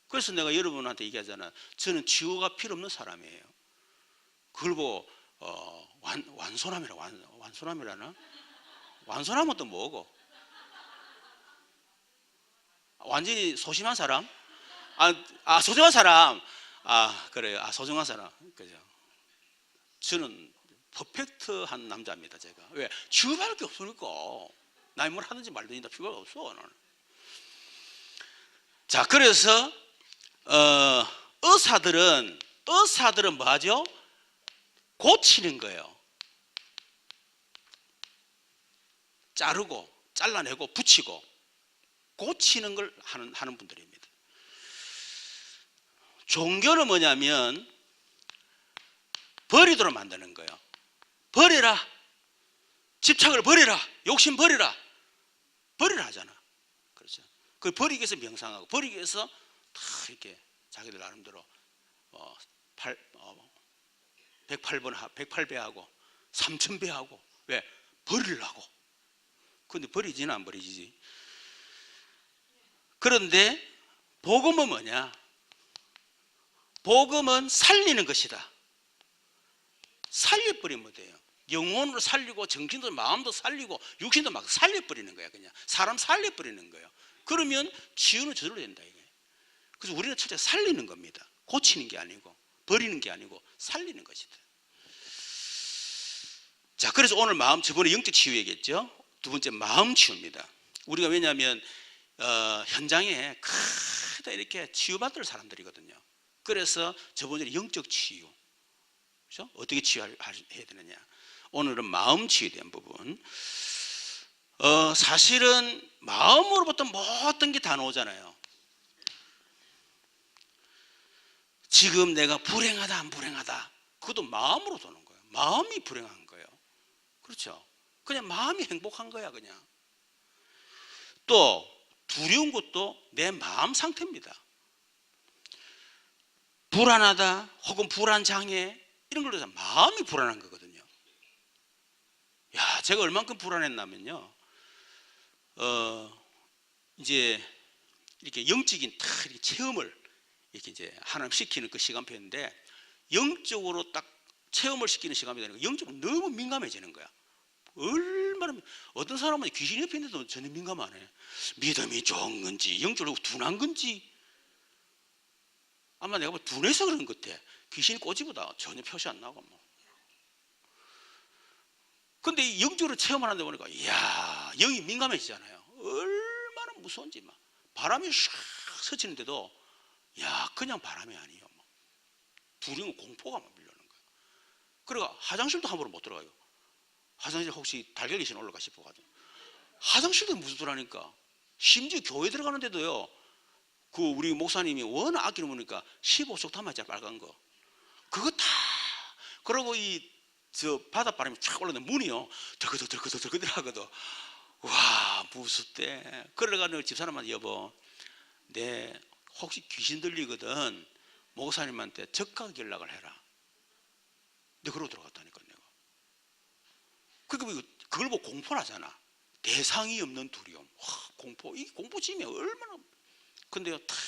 S1: 그래서 내가 여러분한테 얘기하잖아. 저는 치유가 필요 없는 사람이에요. 그걸 보고 완소남이라나? 완소남은 또 뭐고? 완전히 소심한 사람? 소중한 사람. 그래요. 소중한 사람. 그죠? 저는 퍼펙트한 남자입니다, 제가. 왜? 치유받을 게 없으니까. 나이 뭘 하든지 말든지 다 필요가 없어, 나는. 자, 그래서 의사들은 뭐 하죠? 고치는 거예요. 자르고 잘라내고 붙이고 고치는 걸 하는 분들입니다. 종교는 뭐냐면 버리도록 만드는 거예요. 버려라. 집착을 버려라. 욕심 버려라. 버리라 하잖아. 그렇죠. 그걸 버리기 위해서 명상하고 버리기 위해서 다 이렇게 자기들 나름대로 108배 하고 3000배 하고 왜? 버리려고. 근데 버리지는 안 버리지. 그런데 복음은 뭐냐? 복음은 살리는 것이다. 살려버리면 돼요. 영혼으로 살리고 정신도 마음도 살리고 육신도 막 살려버리는 거야. 그냥 사람 살려버리는 거예요. 그러면 치유는 저절로 된다 이게. 그래서 우리는 첫째 살리는 겁니다. 고치는 게 아니고 버리는 게 아니고 살리는 것이다. 자, 그래서 오늘 마음, 저번에 영적 치유 얘기했죠. 두 번째 마음 치유입니다. 우리가 왜냐하면 현장에 크다 이렇게 치유받을 사람들이거든요. 그래서 저번에 영적 치유, 그렇죠? 어떻게 치유해야 되느냐. 오늘은 마음 치유에 대한 부분. 사실은 마음으로부터 모든 게 다 나오잖아요. 지금 내가 불행하다 안 불행하다 그것도 마음으로 도는 거예요. 마음이 불행한 거예요. 그렇죠? 그냥 마음이 행복한 거야. 그냥. 또 두려운 것도 내 마음 상태입니다. 불안하다 혹은 불안장애 이런 걸로 해서 마음이 불안한 거거든요. 야, 제가 얼만큼 불안했냐면요. 이제 이렇게 영적인 이렇게 체험을 이렇게 이제 하나님 시키는 그 시간표인데 영적으로 딱 체험을 시키는 시간이 되는 거예요. 영적으로 너무 민감해지는 거야. 얼마나 어떤 사람은 귀신 옆에 있는데도 전혀 민감 안 해. 믿음이 좋은 건지 영적으로 둔한 건지 아마 내가 뭐 둔해서 그런 것 같아. 귀신이 꼬집어다 전혀 표시 안 나고 뭐. 근데 이 영적으로 체험하는데 보니까 이야, 영이 민감해지잖아요. 얼마나 무서운지 막. 바람이 샥 스치는데도 야, 그냥 바람이 아니에요. 막. 두려움, 공포가 막 밀려오는 거예요. 그리고 화장실도 함부로 못 들어가요. 화장실 혹시 달걀 귀신 올라가 싶어가지고. 화장실도 무섭더라니까. 심지어 교회 들어가는데도요, 그 우리 목사님이 워낙 아끼는 거니까 15쪽 담아있잖아, 빨간 거. 그거 다, 그러고 저 바닷바람이 쫙 올라오는데 문이요, 덜그덕 하거든. 와, 무섭대. 그래가지고 집사람한테 여보, 내 혹시 귀신 들리거든 목사님한테 즉각 연락을 해라. 내가 그러고 들어갔다니까 내가. 그러니까 그걸 보고 공포나잖아. 대상이 없는 두려움. 와, 공포. 이 공포심이 얼마나. 근데요, 탁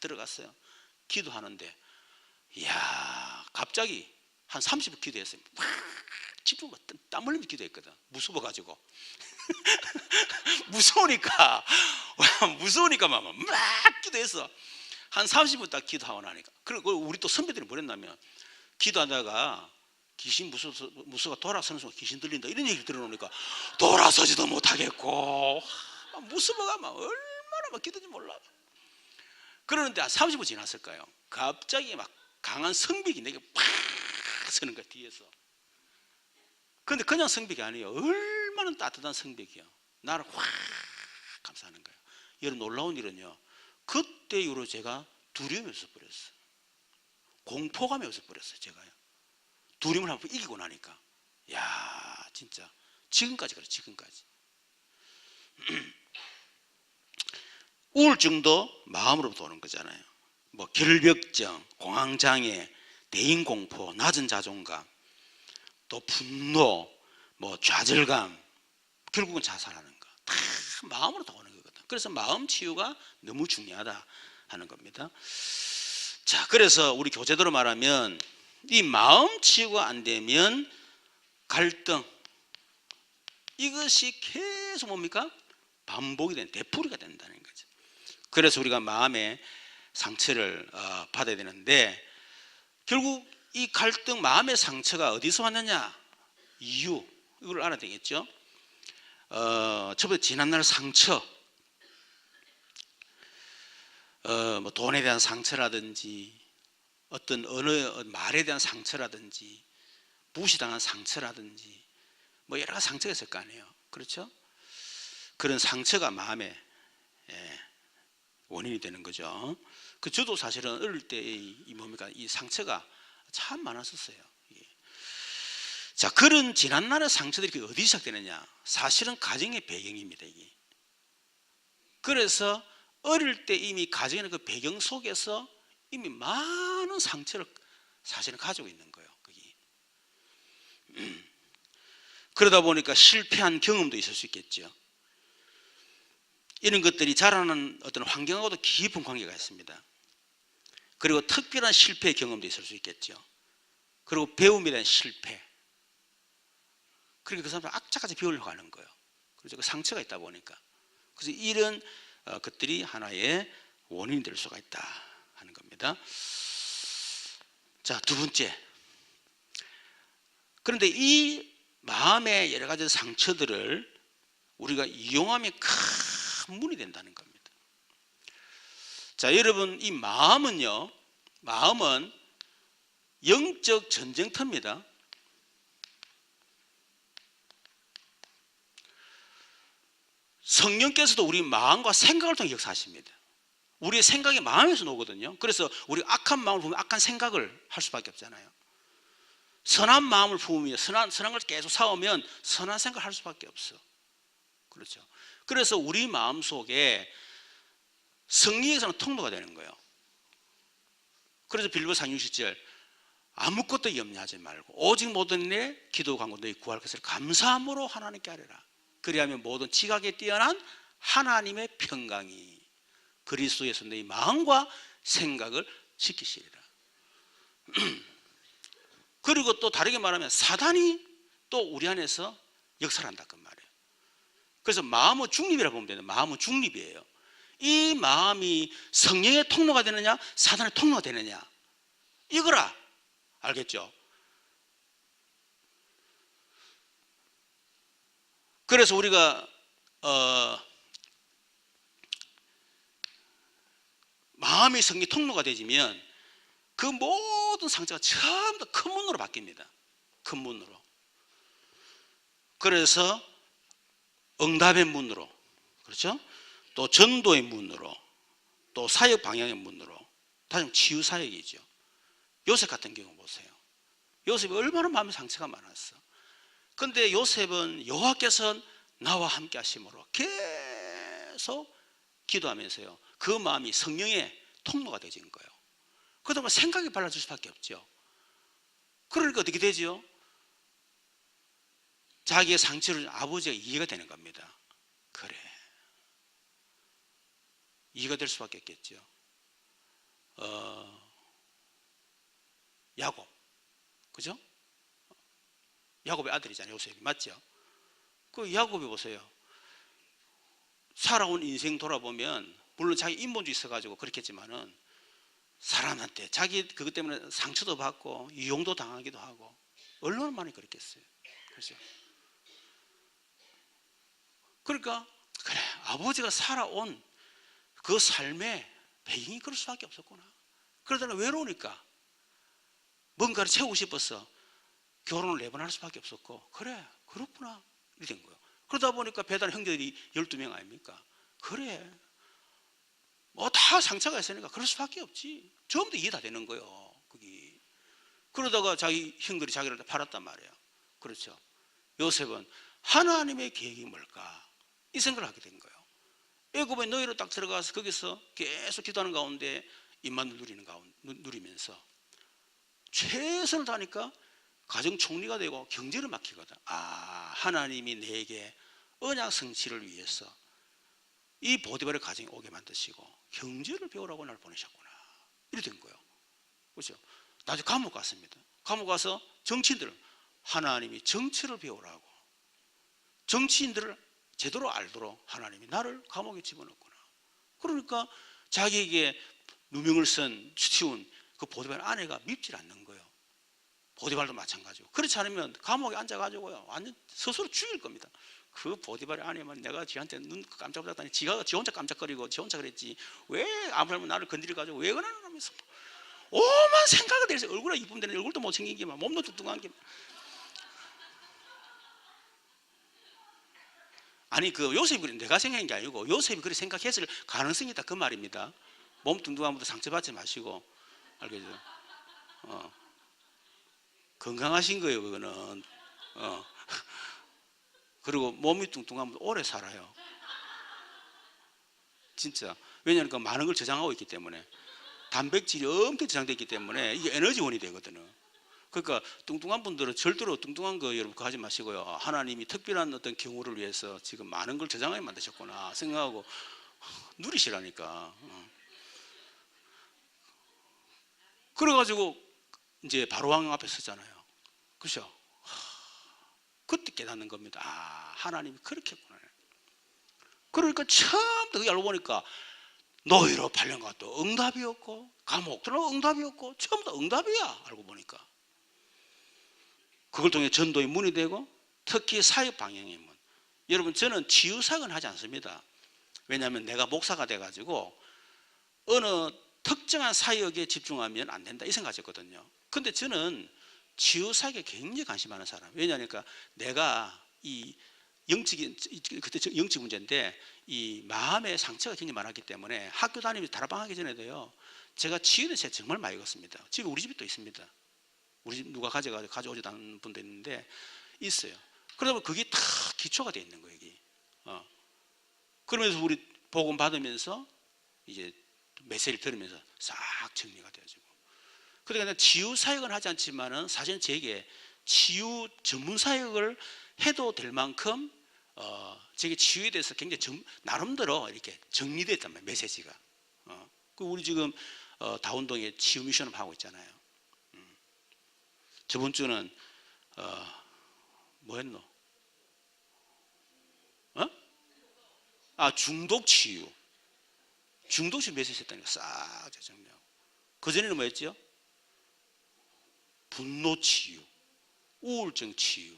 S1: 들어갔어요. 기도하는데, 이야, 갑자기 한 30분 기도했어요. 막 집중, 땀 흘리면서 기도했거든. 무서워가지고. 무서우니까 막 기도했어. 한 30분 딱 기도하고 나니까. 그리고 우리 또 선배들이 뭐랬냐면, 기도하다가 귀신 무서워 돌아서는 순간 귀신 들린다 이런 얘기를 들어놓으니까 돌아서지도 못하겠고 무서워가 막 얼마나 막 기도인지 몰라. 그러는데 한 30분 지났을까요? 갑자기 막 강한 성벽이 내게 팍 서는 거야, 뒤에서. 근데 그냥 성벽이 아니에요. 얼마나 따뜻한 성벽이야. 나를 확 감싸는 거예요. 여러분, 놀라운 일은요, 그때 이후로 제가 두려움이 없어버렸어요. 공포감이 없어버렸어요. 제가요. 두려움을 한번 이기고 나니까, 야, 진짜 지금까지 그래. 지금까지. 우울증도 마음으로부터 오는 거잖아요. 뭐 결벽증, 공황장애, 대인공포, 낮은 자존감, 또 분노, 뭐 좌절감, 결국은 자살하는 거 다 마음으로부터 오는 거거든. 그래서 마음 치유가 너무 중요하다 하는 겁니다. 자, 그래서 우리 교재대로 말하면 이 마음 치유가 안 되면 갈등, 이것이 계속 뭡니까? 반복이 되는, 되풀이가 된다는 거죠. 그래서 우리가 마음의 상처를 받아야 되는데, 결국 이 갈등, 마음의 상처가 어디서 왔느냐? 이유, 이걸 알아야 되겠죠. 첫 번째, 지난날 상처, 뭐 돈에 대한 상처라든지, 어떤 어느 말에 대한 상처라든지, 무시당한 상처라든지, 뭐 여러 가지 상처가 있을 거 아니에요. 그렇죠? 그런 상처가 마음의 원인이 되는 거죠. 저도 사실은 어릴 때 이 상처가 참 많았었어요. 자, 그런 지난날의 상처들이 어디 시작되느냐? 사실은 가정의 배경입니다. 이게. 그래서 어릴 때 이미 가정의 그 배경 속에서 이미 많은 상처를 사실은 가지고 있는 거예요. 거기. 그러다 보니까 실패한 경험도 있을 수 있겠죠. 이런 것들이 자라는 어떤 환경하고도 깊은 관계가 있습니다. 그리고 특별한 실패 경험도 있을 수 있겠죠. 그리고 배움에 대한 실패. 그러니까 그 사람은 악착같이 배우려고 하는 거예요. 그래서 그 상처가 있다 보니까. 그래서 이런 것들이 하나의 원인이 될 수가 있다 하는 겁니다. 자, 두 번째. 그런데 이 마음의 여러 가지 상처들을 우리가 이용하면 큰 문이 된다는 겁니다. 자, 여러분, 이 마음은요, 마음은 영적 전쟁터입니다. 성령께서도 우리 마음과 생각을 통해 역사하십니다. 우리의 생각이 마음에서 나오거든요. 그래서 우리 악한 마음을 보면 악한 생각을 할 수밖에 없잖아요. 선한 마음을 품으면 선한 걸 계속 사오면 선한 생각을 할 수밖에 없어. 그렇죠. 그래서 우리 마음 속에 성령에서는 통로가 되는 거예요. 그래서 빌립보서 4:6절 아무것도 염려하지 말고 오직 모든 내 기도 간구 너희 구할 것을 감사함으로 하나님께 아뢰라. 그리하면 모든 지각에 뛰어난 하나님의 평강이 그리스도에서 너희 마음과 생각을 지키시리라. 그리고 또 다르게 말하면 사단이 또 우리 안에서 역사를 한다 그 말이에요. 그래서 마음은 중립이라고 보면 되는데 마음은 중립이에요. 이 마음이 성령의 통로가 되느냐 사단의 통로가 되느냐 이거라. 알겠죠? 그래서 우리가 마음이 성령의 통로가 되지면 그 모든 상처가 전부 다 큰 문으로 바뀝니다. 큰 문으로. 그래서 응답의 문으로, 그렇죠? 또 전도의 문으로, 또 사역 방향의 문으로, 다시 말해 치유 사역이죠. 요셉 같은 경우 보세요. 요셉이 얼마나 마음의 상처가 많았어. 그런데 요셉은 여호와께서 나와 함께 하심으로 계속 기도하면서요, 그 마음이 성령의 통로가 되어진 거예요. 그러다 보면 생각이 빨라질 수밖에 없죠. 그러니까 어떻게 되죠? 자기의 상처를 아버지가 이해가 되는 겁니다. 그래, 이해가 될 수밖에 없겠죠. 야곱, 그죠? 야곱의 아들이잖아요, 요셉이. 맞죠? 그 야곱이 보세요. 살아온 인생 돌아보면 물론 자기 인본주의 있어가지고 그렇겠지만은 사람한테 자기 그것 때문에 상처도 받고 이용도 당하기도 하고 얼마나 많이 그랬겠어요. 그렇죠? 그러니까 그래, 아버지가 살아온 그 삶의 배경이 그럴 수밖에 없었구나. 그러다가 외로우니까 뭔가를 채우고 싶어서 결혼을 4번 할 수밖에 없었고, 그래 그렇구나 이렇게 된 거예요. 그러다 보니까 배달 형제들이 12명 아닙니까? 그래 뭐 다 상처가 있으니까 그럴 수밖에 없지. 전부 다 이해 다 되는 거예요. 그게. 그러다가 자기 형들이 자기를 다 팔았단 말이에요. 그렇죠? 요셉은 하나님의 계획이 뭘까 이 생각을 하게 된 거예요. 애굽에 너희로 딱 들어가서 거기서 계속 기도하는 가운데 입만을 누리면서 최선을 다하니까 가정 총리가 되고 경제를 맡기거든. 아, 하나님이 내게 언약 성취를 위해서 이 보디발의 가정에 오게 만드시고 경제를 배우라고 날 보내셨구나 이렇게 된 거예요. 그렇죠? 나중에 감옥 갔습니다. 감옥 가서 정치인들은 하나님이 정치를 배우라고, 정치인들을 제대로 알도록 하나님이 나를 감옥에 집어넣구나. 그러니까 자기에게 누명을 치운 그 보디발 아내가 밉질 않는 거예요. 보디발도 마찬가지고. 그렇지 않으면 감옥에 앉아가지고요 완전 스스로 죽일 겁니다. 그 보디발의 아내만 내가 지한테 눈 깜짝 놀랐다니 지 혼자 깜짝거리고 지 혼자 그랬지 왜 아무나 나를 건드려가지고 왜 그러나 하면서 오만 생각을 내서 얼굴에 이쁨 되는 얼굴도 못생긴 게만 몸도 뚱뚱한 게. 아니 그 요셉이 그래 내가 생각한 게 아니고 요셉이 그렇게 생각했을 가능성이 있다 그 말입니다. 몸 뚱뚱한 분도 상처받지 마시고 알겠죠? 건강하신 거예요 그거는. 그리고 몸이 뚱뚱하면 오래 살아요. 진짜. 왜냐하면 그 많은 걸 저장하고 있기 때문에 단백질이 엄청 저장되어 있기 때문에 이게 에너지원이 되거든요. 그러니까 뚱뚱한 분들은 절대로 뚱뚱한 거 여러분 그거 하지 마시고요. 하나님이 특별한 어떤 경우를 위해서 지금 많은 걸 저장하게 만드셨구나 생각하고 누리시라니까. 그래가지고 이제 바로왕 앞에 서잖아요. 그렇죠? 그때 깨닫는 겁니다. 아, 하나님이 그렇게 했구나. 그러니까 처음부터 알고 보니까 노예로 팔린 것도 응답이었고 감옥 들어가 응답이었고 처음부터 응답이야. 알고 보니까 그걸 통해 전도의 문이 되고 특히 사역 방향의 문. 여러분 저는 치유사역은 하지 않습니다. 왜냐하면 내가 목사가 돼가지고 어느 특정한 사역에 집중하면 안 된다 이 생각했거든요. 근데 저는 치유사역에 굉장히 관심 많은 사람. 왜냐하니까 내가 이 영적인 그때 영적 문제인데 이 마음의 상처가 굉장히 많았기 때문에 학교 다니면서 다락방하기 전에도요 제가 치유는 제가 정말 많이 읽었습니다. 집에 우리 집도 있습니다. 우리 집 누가 가져오지도 않은 분도 있는데 있어요. 그러다 보면 그게 다 기초가 되어 있는 거예요. 여기. 그러면서 우리 복음 받으면서 이제 메시지를 들으면서 싹 정리가 되어지고. 그러니까 치유 사역은 하지 않지만은 사실 제게 치유 전문 사역을 해도 될 만큼 제게 치유에 대해서 굉장히 나름대로 이렇게 정리됐단 말이에요. 메시지가. 우리 지금 다운동에 치유 미션을 하고 있잖아요. 저번 주는 뭐 했노? 중독 치유. 중독식 메시지했다니까. 싹 정리하고. 그전에는 뭐였죠? 분노 치유, 우울증 치유.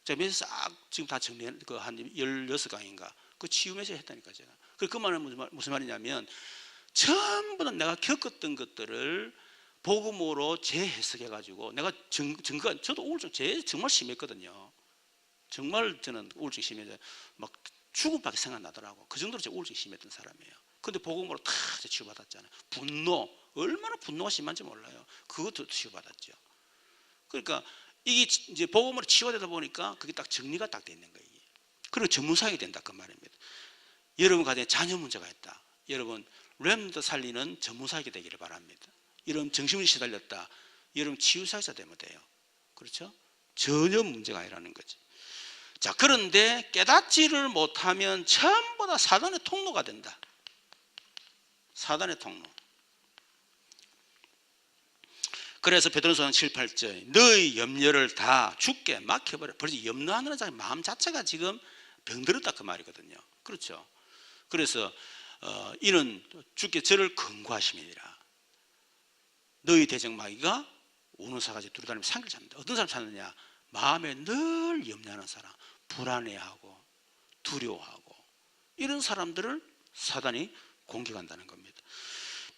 S1: 제가 메시지 싹 지금 다 정리한 한 16강인가 그 치유 메시지 했다니까 제가. 그 말은 무슨 말이냐면 전부 다 내가 겪었던 것들을 복음으로 재해석해가지고 내가 증거, 저도 우울증 정말 심했거든요. 정말 저는 우울증 심해서 막 죽음밖에 생각나더라고. 그 정도로 제가 우울증 심했던 사람이에요. 근데 복음으로 다 치유받았잖아요. 분노, 얼마나 분노가 심한지 몰라요. 그것도 치유받았죠. 그러니까 이게 이제 복음으로 치유되다 보니까 그게 딱 정리가 딱 돼 있는 거예요. 그리고 전문사역이 된다 그 말입니다. 여러분 가정에 자녀 문제가 있다. 여러분 렘넌트 살리는 전문사역이 되기를 바랍니다. 여러분 정신이 시달렸다. 여러분 치유사역자 되면 돼요. 그렇죠? 전혀 문제가 아니라는 거지. 자, 그런데 깨닫지를 못하면 전부 다 사단의 통로가 된다. 사단의 통로. 그래서 베드로전서 7, 8절 너의 염려를 다 주께 맡겨버려. 벌써 염려하는 자의 마음 자체가 지금 병들었다 그 말이거든요. 그렇죠? 그래서 이는 주께 저를 근고하심이니라. 너희 대적마귀가 우는 사가지 두루다니며 상기를 잡는다. 어떤 사람 찾느냐? 마음에 늘 염려하는 사람, 불안해하고 두려워하고 이런 사람들을 사단이 공격한다는 겁니다.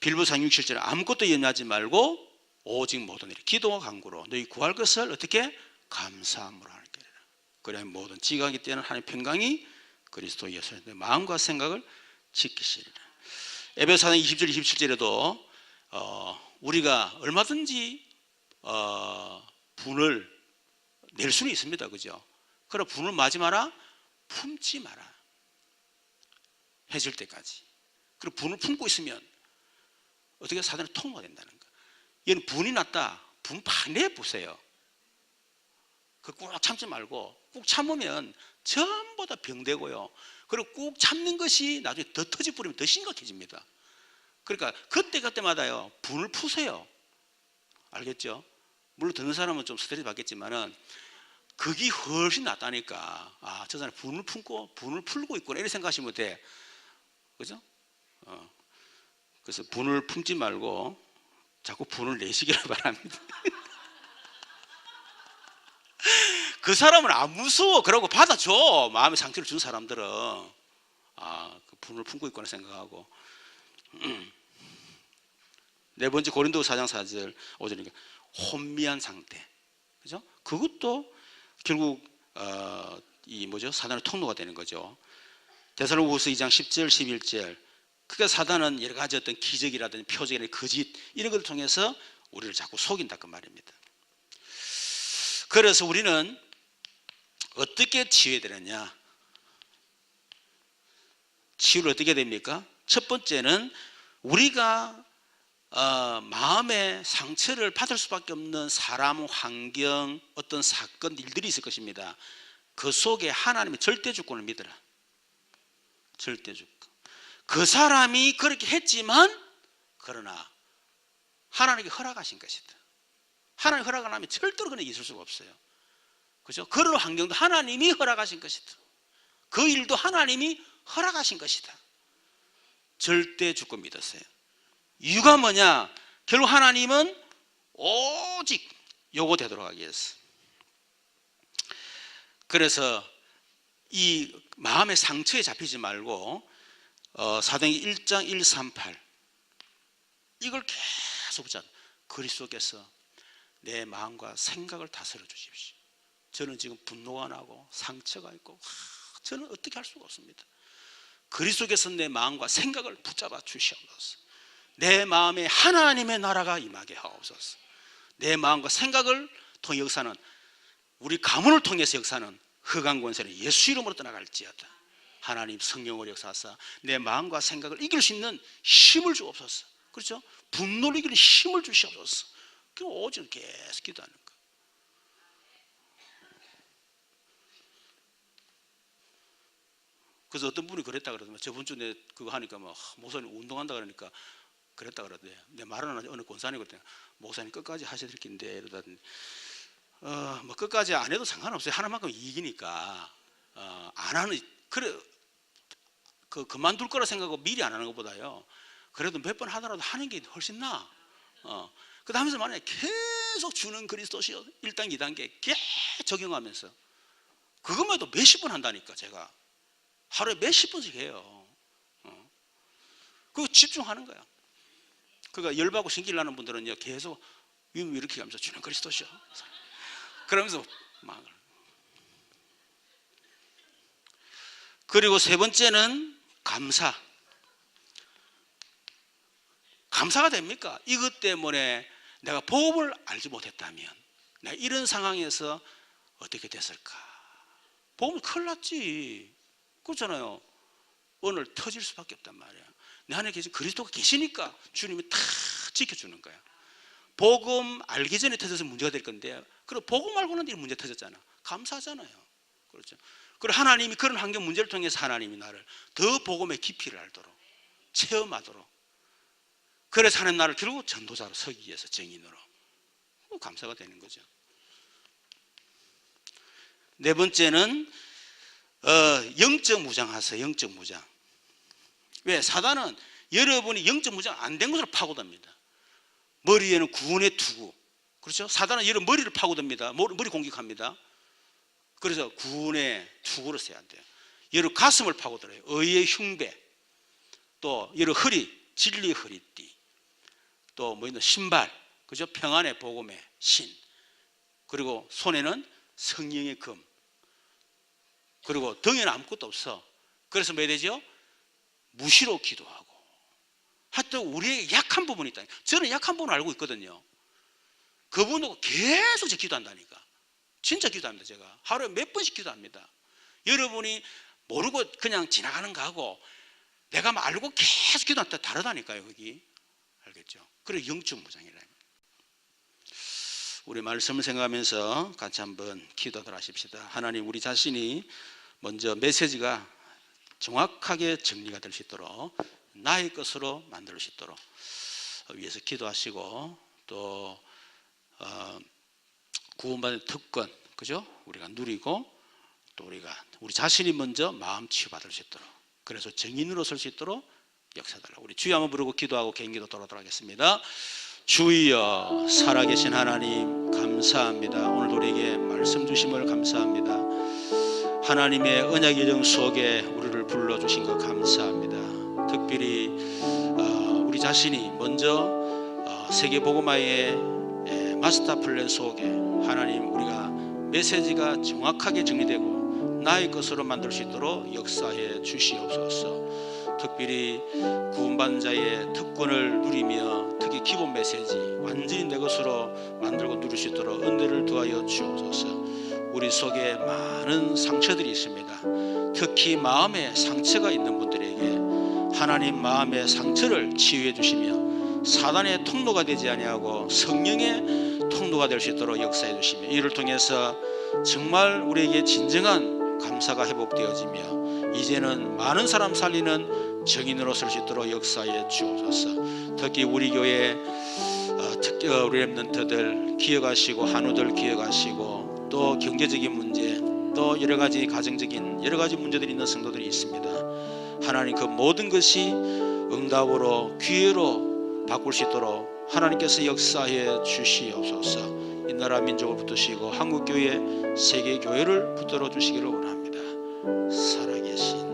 S1: 빌보서 6, 7절에 아무것도 염려하지 말고 오직 모든 일에 기도와 간구로 너희 구할 것을 어떻게? 감사함으로 하는 거라. 그래 모든 지각이 뛰는 하나님의 평강이 그리스도 예수의 마음과 생각을 지키시리라. 에베소서 20절 27절에도 우리가 얼마든지 분을 낼 수는 있습니다. 그죠? 그러나 분을 마지 마라, 품지 마라. 해질 때까지. 그리고 분을 품고 있으면 어떻게 사단의 통로가 된다는 거예요. 얘는 분이 났다. 분 반에 보세요. 그 꾹 참지 말고 꾹 참으면 전부 다 병되고요. 그리고 꾹 참는 것이 나중에 더 터져 버리면 더 심각해집니다. 그러니까 그때마다요 분을 푸세요. 알겠죠? 물론 듣는 사람은 좀 스트레스 받겠지만은 그게 훨씬 낫다니까. 아, 저 사람이 분을 품고 분을 풀고 있구나 이렇게 생각하시면 돼. 그죠? 그래서 분을 품지 말고 자꾸 분을 내시기를 바랍니다. 그 사람은 안 무서워. 그러고 받아줘. 마음에 상처를 준 사람들은 그 분을 품고 있구나 생각하고. 네 번째 고린도 4장 4절 5절이니까 혼미한 상태. 그죠? 그것도 결국 사단의 통로가 되는 거죠. 데살로니가후서 2장 10절 11절. 그러니까 사단은 여러 가지 어떤 기적이라든지 표적이라든지 거짓 이런 것을 통해서 우리를 자꾸 속인다 그 말입니다. 그래서 우리는 어떻게 치유해야 되느냐? 치유를 어떻게 됩니까? 첫 번째는 우리가 마음의 상처를 받을 수밖에 없는 사람, 환경, 어떤 사건, 일들이 있을 것입니다. 그 속에 하나님의 절대주권을 믿어라. 절대주권. 그 사람이 그렇게 했지만 그러나 하나님께 허락하신 것이다. 하나님 허락 안 하면 절대로 그는 있을 수가 없어요. 그죠? 그런 환경도 하나님이 허락하신 것이다. 그 일도 하나님이 허락하신 것이다. 절대주권 믿었어요. 이유가 뭐냐? 결국 하나님은 오직 요거 되도록 하기 위해서. 그래서 이 마음의 상처에 잡히지 말고 사도행전 1장 1, 3, 8 이걸 계속 붙잡아. 그리스도께서 내 마음과 생각을 다스려 주십시오. 저는 지금 분노가 나고 상처가 있고 저는 어떻게 할 수가 없습니다. 그리스도께서 내 마음과 생각을 붙잡아 주시옵소서. 내 마음에 하나님의 나라가 임하게 하옵소서. 내 마음과 생각을 통해 역사는 우리 가문을 통해서 역사는 흑암 권세는 예수 이름으로 떠나갈지어다. 하나님 성령으로 역사하사 내 마음과 생각을 이길 수 있는 힘을 주옵소서. 그렇죠? 분노를 이기는 힘을 주시옵소서. 그럼 오직 계속 기도하는 거. 그래서 어떤 분이 그랬다 그러더만 저번 주에 내 그거 하니까 막 목사님 운동한다 그러니까 그랬다 그러대. 내 말은 어느 권사님이거든. 목사님 끝까지 하셔야 될 텐데 이러다더니 뭐 끝까지 안 해도 상관없어요. 하나만큼 이익이니까 안 하는 그래 그만둘 거라 생각하고 미리 안 하는 것보다요, 그래도 몇 번 하더라도 하는 게 훨씬 나아. 그 다음에서 만약에 계속 주는 그리스도시요 1단계 2단계 계속 적용하면서 그것만 해도 몇십 번 한다니까. 제가 하루에 몇십 번씩 해요. 그거 집중하는 거야. 그러니까 열받고 신기 나는 분들은요, 계속 이렇게 하면서 주는 그리스도시요 그러면서 막. 그리고 세 번째는 감사가 됩니까? 이것 때문에 내가 복음을 알지 못했다면 내가 이런 상황에서 어떻게 됐을까? 복음은 큰일 났지. 그렇잖아요. 오늘 터질 수밖에 없단 말이야. 내 안에 계신 그리스도가 계시니까 주님이 다 지켜주는 거야. 복음 알기 전에 터져서 문제가 될 건데, 그리고 복음 알고는 이 문제 터졌잖아. 감사하잖아요. 그렇죠. 그리고 하나님이 그런 환경 문제를 통해서 하나님이 나를 더 복음의 깊이를 알도록 체험하도록, 그래서 하나님 나를 결국 전도자로 서기 위해서 증인으로 감사가 되는 거죠. 네 번째는 영적 무장하세요. 영적 무장. 왜? 사단은 여러분이 영적 무장 안 된 것으로 파고듭니다. 머리에는 구원의 투구, 그렇죠? 사단은 여러분 머리를 파고듭니다. 머리 공격합니다. 그래서 구원의 투구로 써야 돼요. 여러분 가슴을 파고들어요. 의의 흉배, 또 여러분 허리, 진리의 허리띠, 또 뭐 있는 신발, 그죠? 평안의 복음의 신, 그리고 손에는 성령의 금, 그리고 등에는 아무것도 없어. 그래서 뭐 해야 되죠? 무시로 기도하고. 하여튼 우리의 약한 부분이 있다. 저는 약한 부분을 알고 있거든요. 그분하고 계속 제 기도한다니까. 진짜 기도합니다. 제가 하루에 몇 번씩 기도합니다. 여러분이 모르고 그냥 지나가는 거하고 내가 막 알고 계속 기도한다 다르다니까요. 거기 알겠죠? 그래 영적 무장이라. 우리 말씀을 생각하면서 같이 한번 기도를 하십시다. 하나님, 우리 자신이 먼저 메시지가 정확하게 정리가 될 수 있도록 나의 것으로 만들 수 있도록 위해서 기도하시고, 또 구원받은 특권, 그죠? 우리가 누리고, 또 우리 자신이 먼저 마음 치유받을 수 있도록, 그래서 정인으로 설 수 있도록 역사달라. 우리 주여 한번 부르고 기도하고 개인기도 돌아오도록 하겠습니다. 주여, 살아계신 하나님 감사합니다. 오늘 우리에게 말씀 주심을 감사합니다. 하나님의 언약 여정 속에 우리를 불러주신 것 감사합니다. 특별히 우리 자신이 먼저 세계복음화의 마스터 플랜 속에 하나님 우리가 메시지가 정확하게 정리되고 나의 것으로 만들 수 있도록 역사해 주시옵소서. 특별히 구원받은 자의 특권을 누리며 특히 기본 메시지 완전히 내 것으로 만들고 누릴 수 있도록 은혜를 더하여 주옵소서. 우리 속에 많은 상처들이 있습니다. 특히 마음에 상처가 있는 분들에게 하나님 마음의 상처를 치유해 주시며 사단의 통로가 되지 아니하고 성령의 통로가 될 수 있도록 역사해 주시며, 이를 통해서 정말 우리에게 진정한 감사가 회복되어지며 이제는 많은 사람 살리는 정인으로 설 수 있도록 역사해 주옵소서. 특히 우리 교회 우리 렘넌트들 기억하시고 한우들 기억하시고, 또 경제적인 문제, 또 여러 가지 가정적인 여러 가지 문제들이 있는 성도들이 있습니다. 하나님 그 모든 것이 응답으로 기회로 바꿀 수 있도록 하나님께서 역사해 주시옵소서. 이 나라 민족을 붙드시고 한국교회 세계교회를 붙들어 주시기를 원합니다. 살아계신